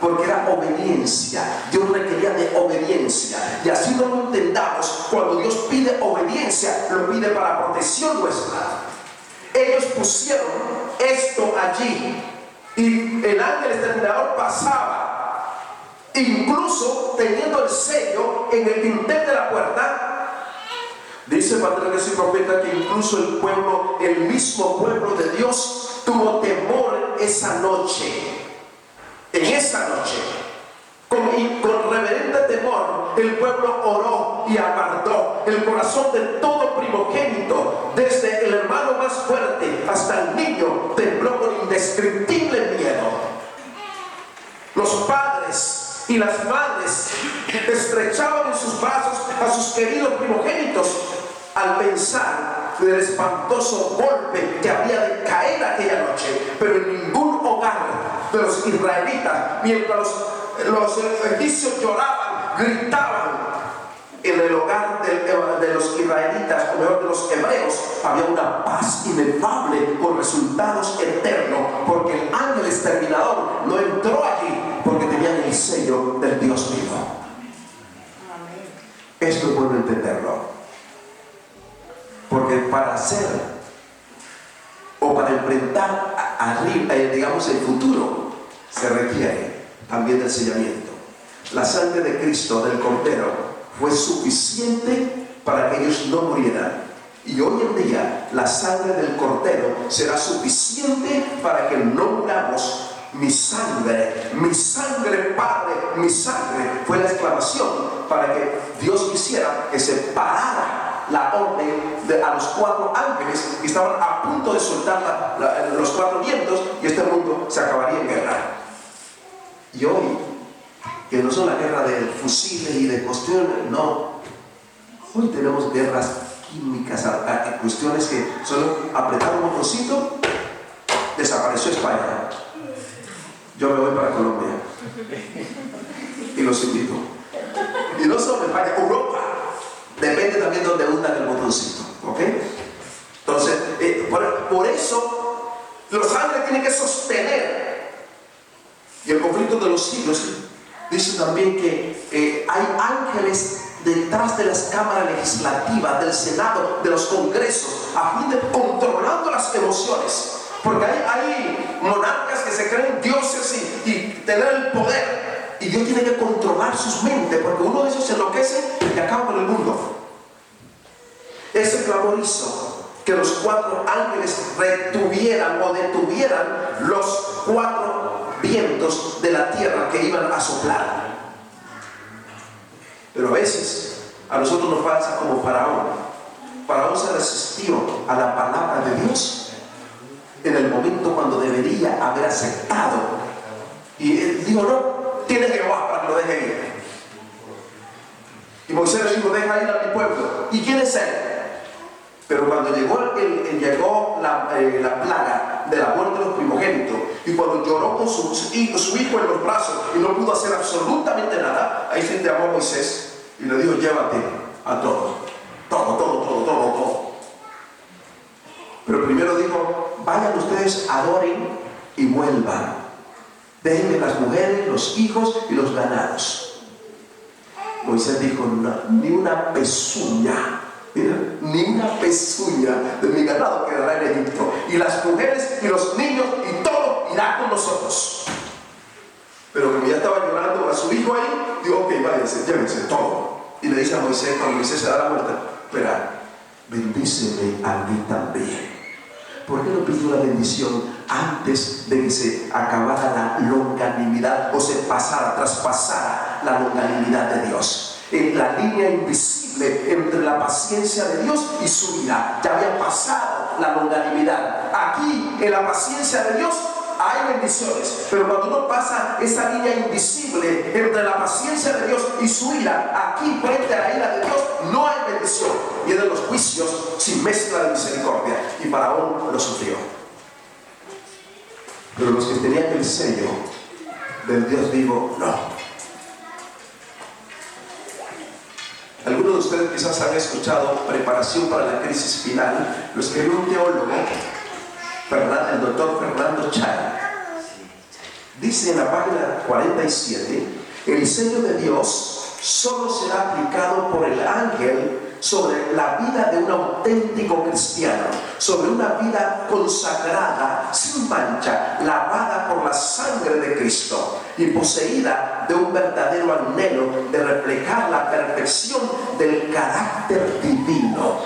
Porque era obediencia. Dios requería de obediencia. Y así no lo entendamos. Cuando Dios pide obediencia, lo pide para protección nuestra. Ellos pusieron esto allí y el ángel exterminador pasaba, incluso teniendo el sello en el dintel de la puerta. Dice Patriarcas y Profeta que incluso el pueblo, el mismo pueblo de Dios, tuvo temor esa noche. En esa noche, con reverente temor, el pueblo oró y aguardó. El corazón de todo primogénito, desde el hermano más fuerte hasta el niño, tembló con indescriptible miedo. Los padres y las madres estrechaban en sus brazos a sus queridos primogénitos al pensar del espantoso golpe que había de caer aquella noche. Pero en ningún hogar de los israelitas, mientras los egipcios lloraban, gritaban, en el hogar de los israelitas, o mejor de los hebreos, había una paz inefable con resultados eternos, porque el ángel exterminador no entró allí porque tenían el sello del Dios vivo. Esto es bueno entenderlo, porque para hacer o para enfrentar digamos el futuro, se requiere también del sellamiento. La sangre de Cristo, del Cordero, fue suficiente para que ellos no murieran, y hoy en día la sangre del Cordero será suficiente para que no muramos. Mi sangre, Padre, mi sangre, fue la exclamación para que Dios quisiera que se parara la orden a los 4 ángeles que estaban a punto de soltar los 4 vientos, y este mundo se acabaría en guerra. Y hoy, que no son la guerra de fusiles y de cuestiones, no. Hoy tenemos guerras químicas, cuestiones que solo apretar un botoncito, desapareció España. Yo me voy para Colombia y los invito. Y no solo España, Europa. Depende también de donde hundan el botoncito, ¿ok? Entonces, por eso los ángeles tienen que sostener. Y el conflicto de los siglos dice también que hay ángeles detrás de las cámaras legislativas, del Senado, de los congresos, a fin de controlando las emociones. Porque hay monarcas que se creen dioses y tener el poder, y Dios tiene que controlar sus mentes, porque uno de ellos se enloquece y acaba con el mundo. Ese clamor hizo que los 4 ángeles retuvieran o detuvieran los 4 vientos de la tierra que iban a soplar. Pero a veces a nosotros nos pasa como Faraón. Faraón se resistió a la palabra de Dios en el momento cuando debería haber aceptado, y él dijo: no, tiene Jehová para que lo deje ir. Y Moisés le dijo: deja ir a mi pueblo. ¿Y quién es él? Pero cuando llegó la plaga de la muerte de los primogénitos, y cuando lloró con su hijo en los brazos y no pudo hacer absolutamente nada, ahí se llamó a Moisés y le dijo: llévate a todos, todo. Pero primero dijo: vayan ustedes, adoren y vuelvan. Déjenme las mujeres, los hijos y los ganados. Moisés dijo: no, ni una pezuña. Mira, ni una pezuña de mi ganado quedará en Egipto, y las mujeres y los niños y todo irá con nosotros. Pero como ya estaba llorando a su hijo ahí, dijo: ok, váyanse, llévense todo. Y le dice a Moisés, cuando Moisés se da la vuelta: espera, bendíceme a mí también. ¿Por qué no pidió la bendición antes de que se acabara la longanimidad o se traspasara la longanimidad de Dios? En la línea invisible entre la paciencia de Dios y su ira, ya había pasado la longanimidad. Aquí, en la paciencia de Dios, hay bendiciones, pero cuando uno pasa esa línea invisible entre la paciencia de Dios y su ira, aquí frente a la ira de Dios no hay bendición. Vienen los juicios sin mezcla de misericordia, y Faraón lo sufrió. Pero los que tenían el sello del Dios vivo, no. Algunos de ustedes quizás han escuchado Preparación para la crisis final. Lo escribió un teólogo, el doctor Fernando Chay. Dice en la página 47, el sello de Dios solo será aplicado por el ángel sobre la vida de un auténtico cristiano, sobre una vida consagrada, sin mancha, lavada por la sangre de Cristo y poseída de un verdadero anhelo de reflejar la perfección del carácter divino.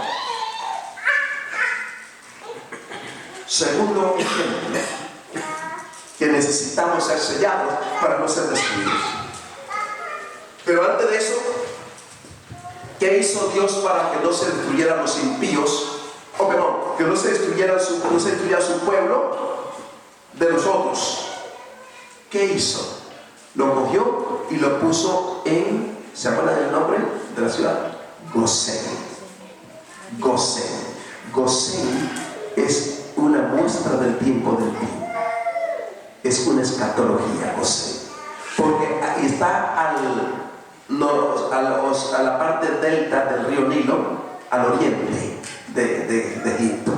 Segundo ejemplo, que necesitamos ser sellados para no ser destruidos. Pero antes de eso, ¿qué hizo Dios para que no se destruyeran los impíos? O perdón, que no se destruyera su pueblo de nosotros. ¿Qué hizo? Lo cogió y lo puso en, ¿se acuerdan del nombre de la ciudad? Gosén. Gosén. Gosén es una muestra del tiempo del fin. Es una escatología, Gosén. Porque ahí está a la parte delta del río Nilo, al oriente de Egipto.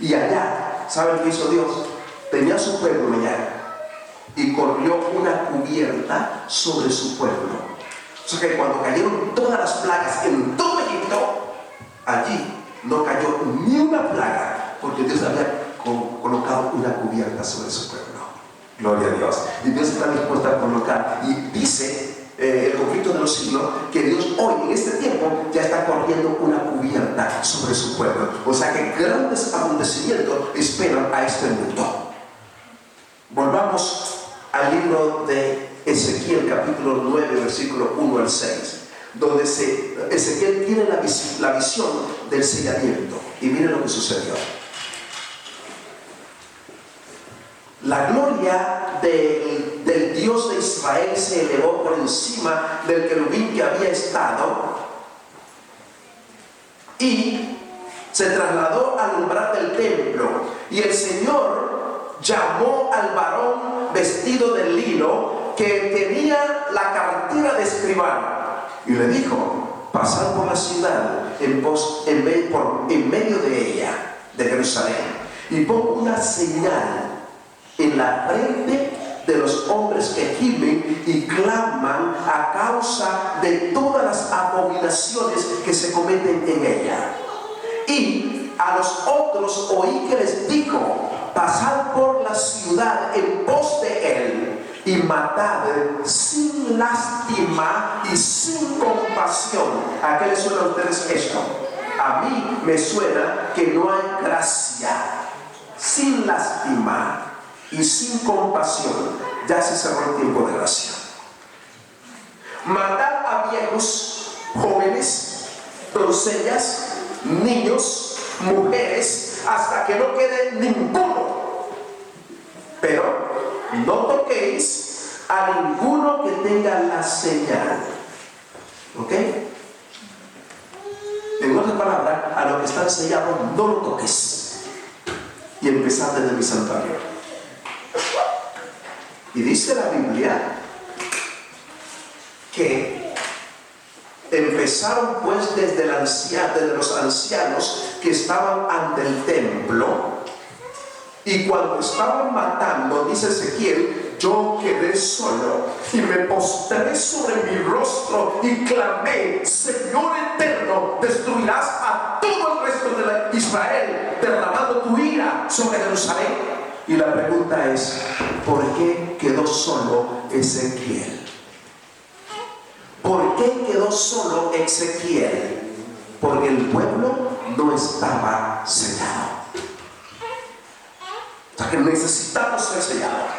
Y allá, ¿saben qué hizo Dios? Tenía su pueblo allá y corrió una cubierta sobre su pueblo. O sea que cuando cayeron todas las plagas en todo Egipto, allí no cayó ni una plaga, porque Dios había colocado una cubierta sobre su pueblo. Gloria a Dios. Y Dios está dispuesto a colocar, y dice el conflicto de los siglos, que Dios hoy en este tiempo ya está corriendo una cubierta sobre su pueblo. O sea que grandes acontecimientos esperan a este mundo. Volvamos al libro de Ezequiel, capítulo 9, versículo 1 al 6, donde Ezequiel tiene la visión del sellamiento. Y miren lo que sucedió. La gloria del Dios de Israel se elevó por encima del querubín que había estado y se trasladó al umbral del templo. Y el Señor llamó al varón vestido de lino que tenía la cartera de escribano y le dijo: pasad por la ciudad en medio de ella, de Jerusalén, y pon una señal en la frente de los hombres que gimen y claman a causa de todas las abominaciones que se cometen en ella. Y a los otros oí que les dijo: pasad por la ciudad en pos de él y matad sin lástima y sin compasión. ¿A qué les suena a ustedes esto? A mí me suena que no hay gracia. Sin lástima y sin compasión, ya se cerró el tiempo de gracia. Matar a viejos, jóvenes, doncellas, niños, mujeres, hasta que no quede ninguno. Pero no toquéis a ninguno que tenga la señal. ¿Ok? En otras palabras, a los que están sellados no lo toques. Y empezad desde mi santuario. Y dice la Biblia que empezaron pues desde los ancianos que estaban ante el templo, y cuando estaban matando, dice Ezequiel, yo quedé solo y me postré sobre mi rostro y clamé: Señor eterno, destruirás a todo el resto de Israel, derramando tu ira sobre Jerusalén. Y la pregunta es: ¿por qué quedó solo Ezequiel? ¿Por qué quedó solo Ezequiel? Porque el pueblo no estaba sellado. O sea que necesitamos ser sellados.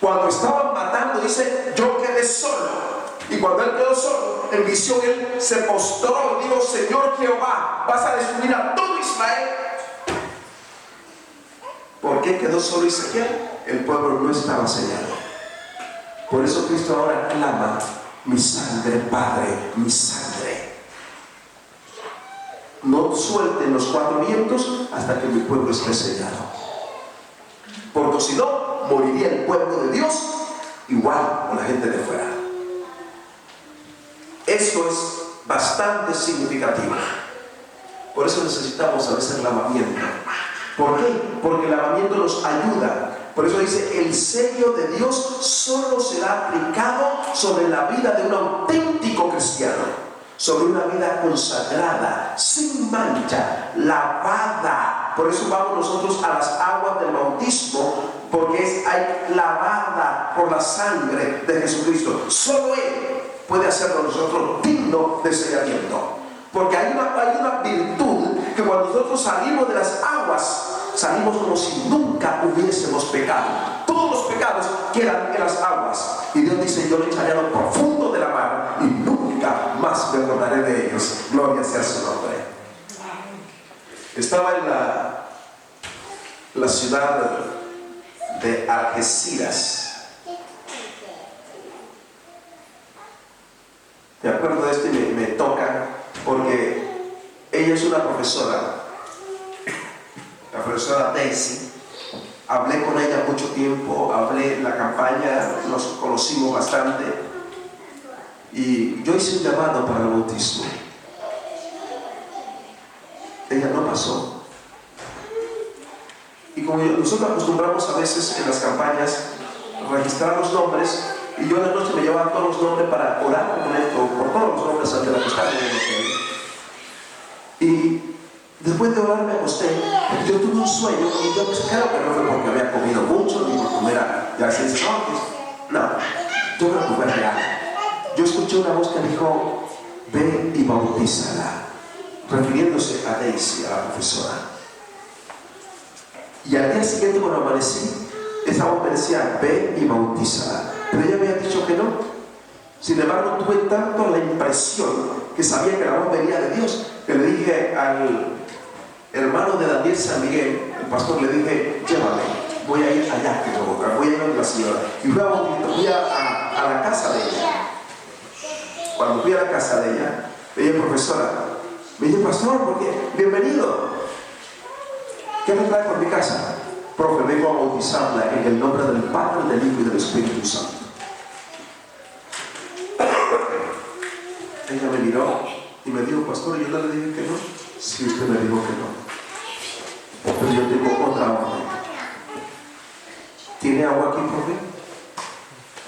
Cuando estaban matando, dice: yo quedé solo. Y cuando él quedó solo, en visión él se postró y dijo: Señor Jehová, vas a destruir a todo Israel. ¿Por qué quedó solo Ezequiel? El pueblo no estaba sellado. Por eso Cristo ahora clama: mi sangre, Padre, mi sangre. No suelten los cuatro vientos hasta que mi pueblo esté sellado. Porque si no, moriría el pueblo de Dios igual con la gente de fuera. Esto es bastante significativo. Por eso necesitamos a veces lavamiento. ¿Por qué? Porque el lavamiento nos ayuda. Por eso dice, el sello de Dios solo será aplicado sobre la vida de un auténtico cristiano, sobre una vida consagrada, sin mancha, lavada. Por eso vamos nosotros a las aguas del bautismo, porque hay lavada por la sangre de Jesucristo. Solo Él puede hacerlo nosotros digno de sellamiento. Porque hay una virtud que cuando nosotros salimos de las aguas, salimos como si nunca hubiésemos pecado. Todos los pecados quedan en las aguas. Y Dios dice, yo le echaré a lo profundo de la mar y nunca más me acordaré de ellos. Gloria sea su nombre. Estaba en la ciudad de Algeciras. Me acuerdo de esto y me toca porque ella es una profesora, la profesora Daisy. Hablé con ella mucho tiempo, hablé en la campaña, nos conocimos bastante y yo hice un llamado para el bautismo. Ella no pasó. Y como nosotros acostumbramos a veces en las campañas registrar los nombres, y yo en la noche me llevaba todos los nombres para orar por todos los nombres ante la que estaba en el hotel. Y después de orar me acosté, yo tuve un sueño y yo creo que no fue porque había comido mucho ni porque comiera ya 6 noches. No, yo creo que fue real. Yo escuché una voz que dijo, ve y bautízala, refiriéndose a Daisy, a la profesora. Y al día siguiente cuando amanecí, esa voz me decía, ve y bautízala. Pero ella me había dicho que no. Sin embargo, tuve tanto la impresión que sabía que la voz venía de Dios, que le dije al hermano de Daniel San Miguel, el pastor, le dije, llévame, voy a ir allá, voy a ir a la señora. Y fui a la casa de ella. Cuando fui a la casa de ella, profesora, me dice, pastor, ¿por qué? Bienvenido. ¿Qué me trae por mi casa? Profe, vengo a bautizarla en el nombre del Padre, del Hijo y del Espíritu Santo. Ella me miró y me dijo, pastor, yo no le dije que no. Sí, usted me dijo que no. Pero yo tengo otra orden. ¿Tiene agua aquí, profe?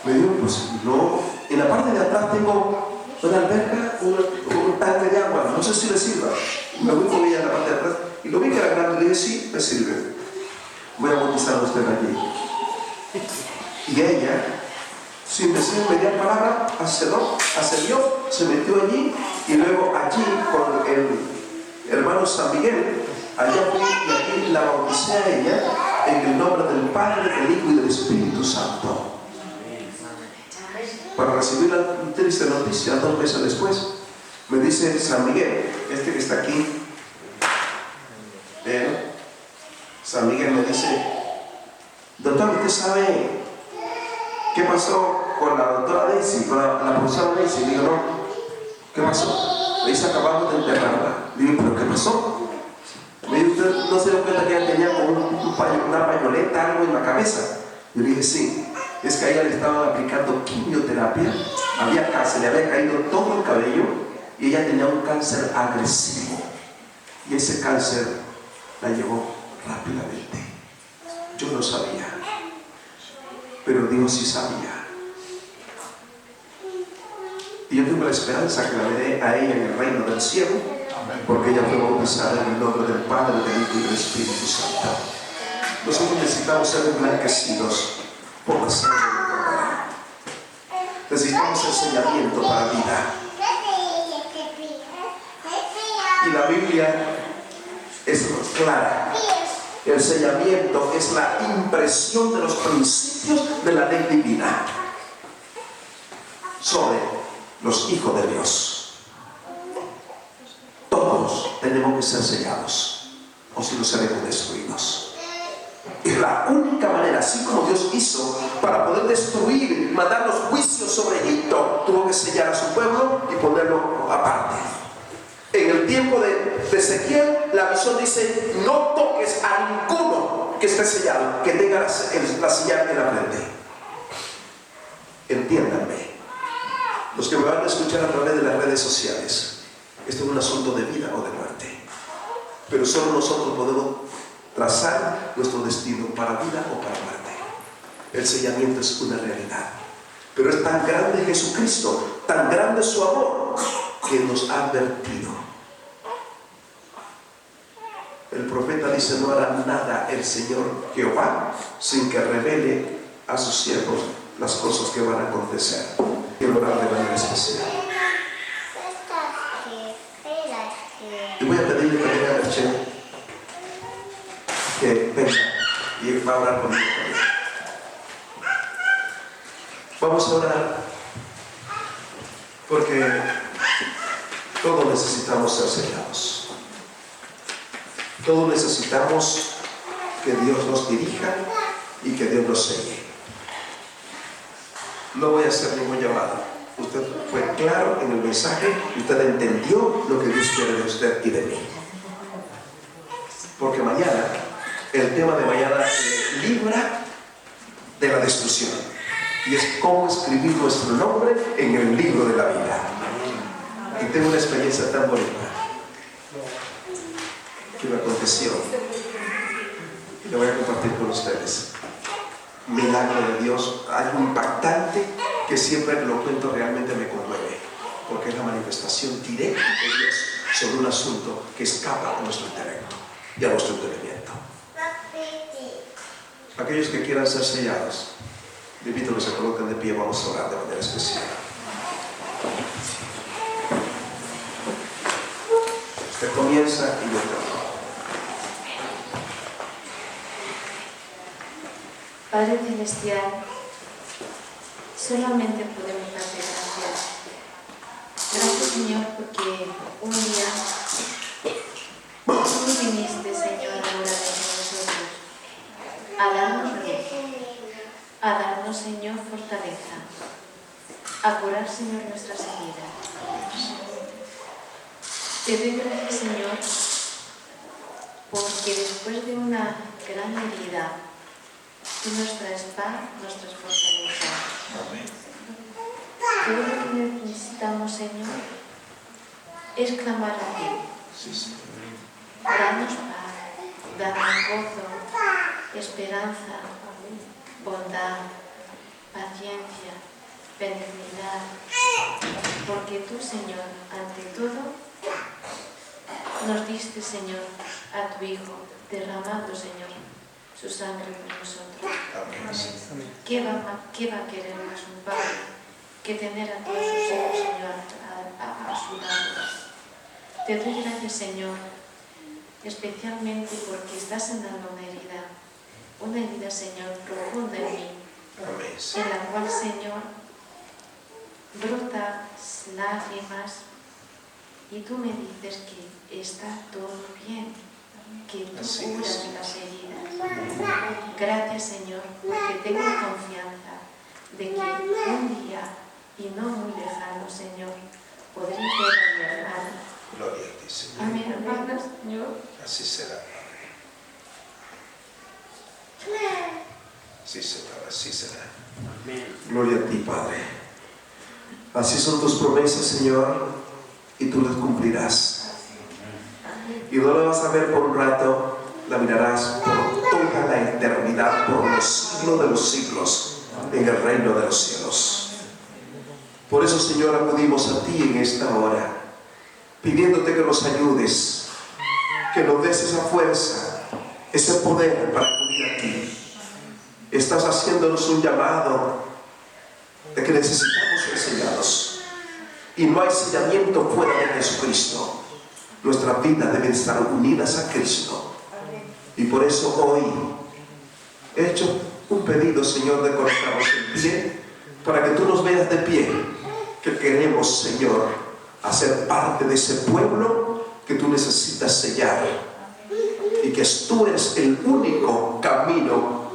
Me dijo, pues no. En la parte de atrás tengo una alberca, un tanque de agua. No sé si le sirva. Me voy con ella en la parte de atrás y lo vi que era grande. Le dije, sí, me sirve. Voy a bautizar a usted allí. Y ella, sin decir media palabra, accedió, se metió allí y luego allí con el hermano San Miguel, allá fui y aquí la bauticé a ella en el nombre del Padre, del Hijo y del Espíritu Santo. Para recibir la triste noticia 2 meses después, me dice San Miguel, este que está aquí, San Miguel me dice, doctor, ¿usted sabe qué pasó con la doctora Daisy, con la profesora Daisy? Digo, no. ¿Qué pasó? Me dice, acabamos de enterrarla. Digo, ¿pero qué pasó? Me dice, ¿usted no se dio cuenta que ella tenía como una pañoleta, algo en la cabeza? Yo le dije, sí. Es que a ella le estaban aplicando quimioterapia, había cáncer, le había caído todo el cabello y ella tenía un cáncer agresivo. Y ese cáncer la llevó rápidamente. Yo no sabía, pero Dios sí sabía. Y yo tengo la esperanza que la veré a ella en el reino del cielo, porque ella fue bautizada en el nombre del Padre, del Hijo y del Espíritu Santo. Nosotros necesitamos ser emblanquecidos por la sangre del Cordero. Necesitamos enseñamiento para vida. Y la Biblia es clara. El sellamiento es la impresión de los principios de la ley divina sobre los hijos de Dios. Todos tenemos que ser sellados, o si no seremos destruidos. Es la única manera, así como Dios hizo para poder destruir, mandar los juicios sobre Egipto, tuvo que sellar a su pueblo y ponerlo aparte. En el tiempo de Ezequiel, la visión dice, no toques a ninguno que esté sellado, que tenga la señal en la frente. entiéndanme, los que me van a escuchar a través de las redes sociales, esto es un asunto de vida o de muerte, pero solo nosotros podemos trazar nuestro destino para vida o para muerte. El sellamiento es una realidad, pero es tan grande Jesucristo, tan grande su amor, que nos ha advertido. El profeta dice: no hará nada el Señor Jehová sin que revele a sus siervos las cosas que van a acontecer. Quiero orar de manera especial. Y voy a pedirle también a Merche que venga y va a orar conmigo también. Vamos a orar porque todos necesitamos ser sellados. Todos necesitamos que Dios nos dirija y que Dios nos selle. No voy a hacer ningún llamado. Usted fue claro en el mensaje, usted entendió lo que Dios quiere de usted y de mí. Porque mañana, el tema de mañana libra de la destrucción. Y es cómo escribir nuestro nombre en el libro de la vida. Y tengo una experiencia tan bonita que me aconteció y la voy a compartir con ustedes. Milagro de Dios, algo impactante que siempre lo cuento, realmente me conmueve, porque es la manifestación directa de Dios sobre un asunto que escapa a nuestro intelecto y a nuestro entendimiento. Aquellos que quieran ser sellados, les invito a que se coloquen de pie. Vamos a orar de manera especial. Usted comienza y yo termino. Padre Celestial, solamente podemos darte gracias. Gracias, Señor, porque un día tú viniste, Señor, a morar entre nosotros, a darnos luz, a darnos, Señor, fortaleza, a curar, Señor, nuestras heridas. Te doy gracias, Señor, porque después de una gran herida, tú nos traes paz, nos traes fortaleza. Todo lo que necesitamos, Señor, es clamar a ti. Danos paz, danos gozo, esperanza, bondad, paciencia, benignidad. Porque tú, Señor, ante todo, nos diste, Señor, a tu Hijo, derramando, Señor, su sangre por nosotros. ¿Qué va a querer más un padre que tener a todos sus hijos, Señor, a su lado? Te doy gracias, Señor, especialmente porque estás sanando una herida, Señor, profunda en mí, en la cual, Señor, brotan lágrimas y tú me dices que está todo bien, que tú curas las heridas. Gracias, Señor, porque tengo confianza de que un día, y no muy lejano, Señor, podré ver a mi hermana. Gloria a ti, Señor. A mi hermana, Señor. Así será, Padre. Así será, así será. Gloria a ti, Padre. Así son tus promesas, Señor, y tú las cumplirás. Y no la vas a ver por un rato, la mirarás por toda la eternidad, por los siglos de los siglos, en el reino de los cielos. Por eso, Señor, acudimos a ti en esta hora, pidiéndote que nos ayudes, que nos des esa fuerza, ese poder para acudir a ti. Estás haciéndonos un llamado de que necesitamos ser sellados. Y no hay sellamiento fuera de Jesucristo. Nuestras vidas deben estar unidas a Cristo. Y por eso hoy he hecho un pedido, Señor, de colocarnos en pie, para que tú nos veas de pie, que queremos, Señor, hacer parte de ese pueblo que tú necesitas sellar, y que tú eres el único camino,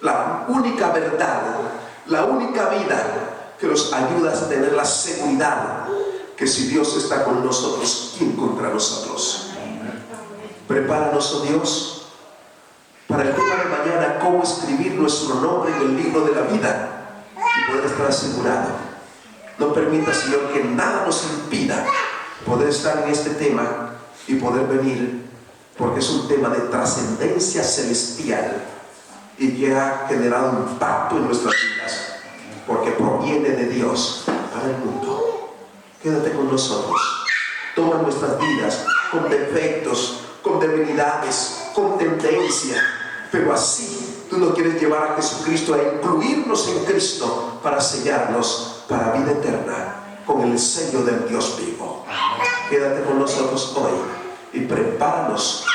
la única verdad, la única vida que nos ayuda a tener la seguridad que si Dios está con nosotros, ¿quién contra nosotros? Prepáranos, oh Dios, para el tema de mañana, cómo escribir nuestro nombre en el libro de la vida. y poder estar asegurado. No permita, Señor, que nada nos impida poder estar en este tema y poder venir, porque es un tema de trascendencia celestial y que ha generado un impacto en nuestras vidas, porque proviene de Dios para el mundo. Quédate con nosotros. Toma nuestras vidas con defectos, con debilidades, con tendencia, pero así tú nos quieres llevar a Jesucristo, a incluirnos en Cristo para sellarnos para vida eterna con el sello del Dios vivo. Quédate con nosotros hoy y prepáranos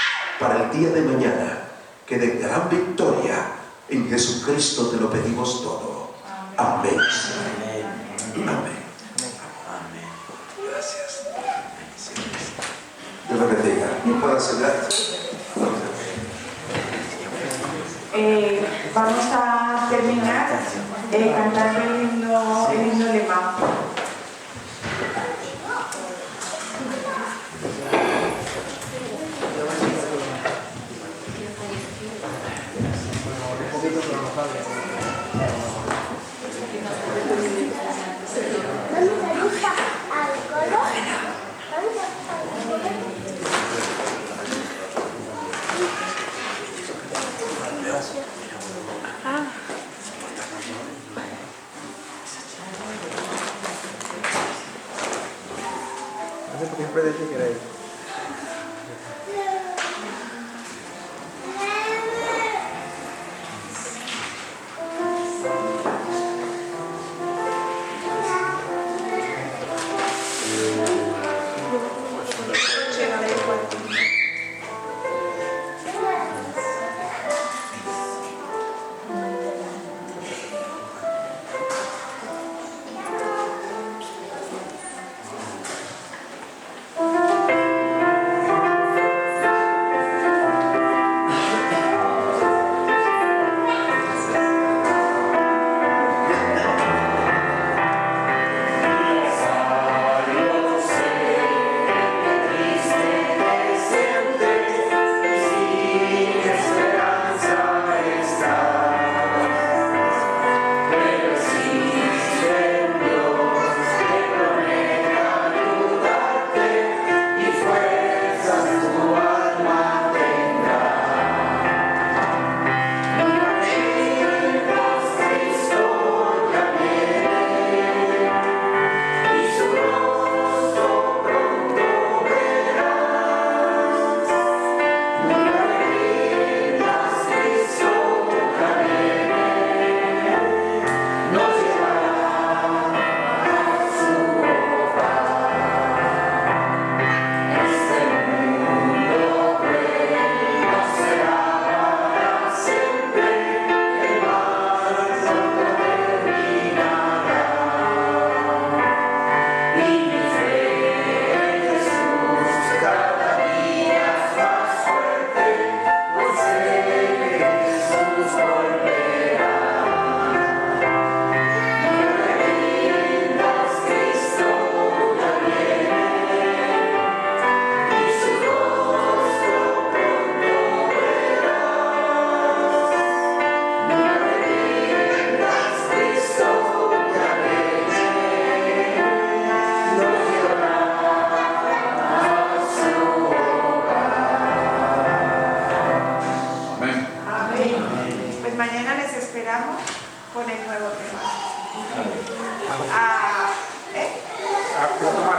para el día de mañana, que de gran victoria en Jesucristo te lo pedimos todo. Amén. Amén. Gracias. Dios le bendiga. ¿No puedo hacer Vamos a terminar cantando el himno alemán. Siempre decía que era eso.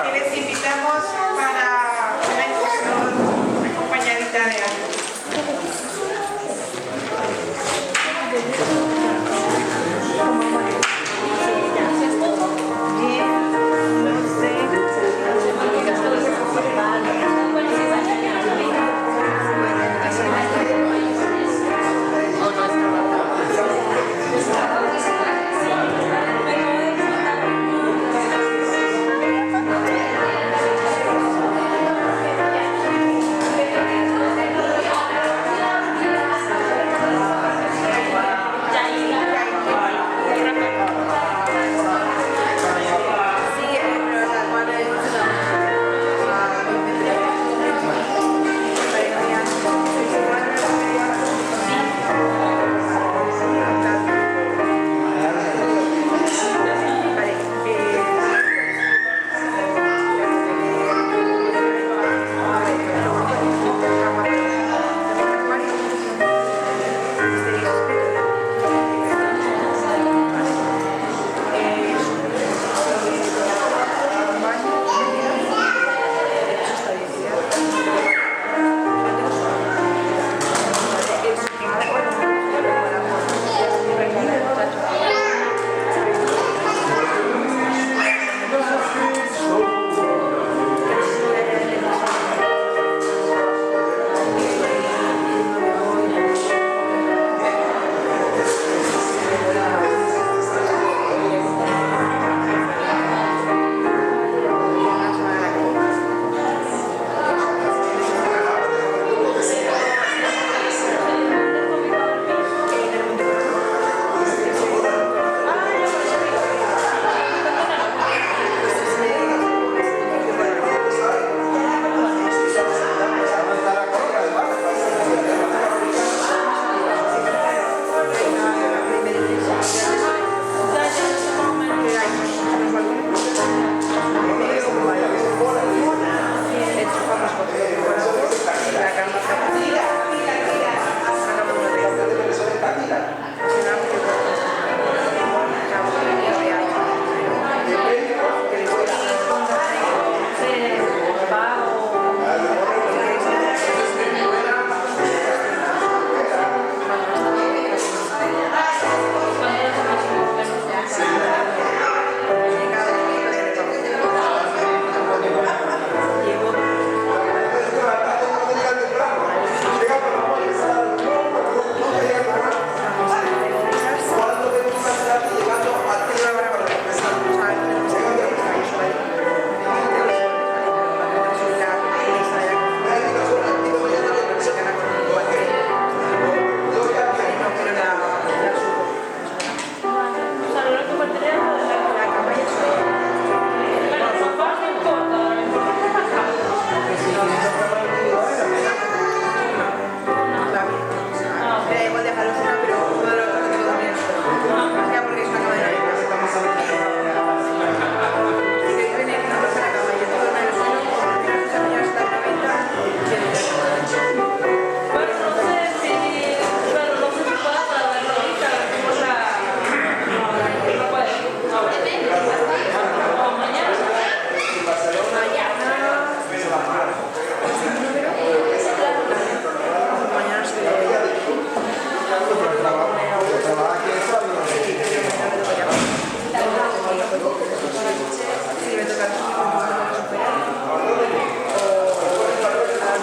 Y les invitamos para una infusión acompañadita de algo.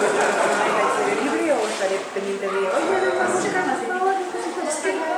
aire libre o estaré pendiente de, oye, vamos a sacar más, por favor, necesito descargar.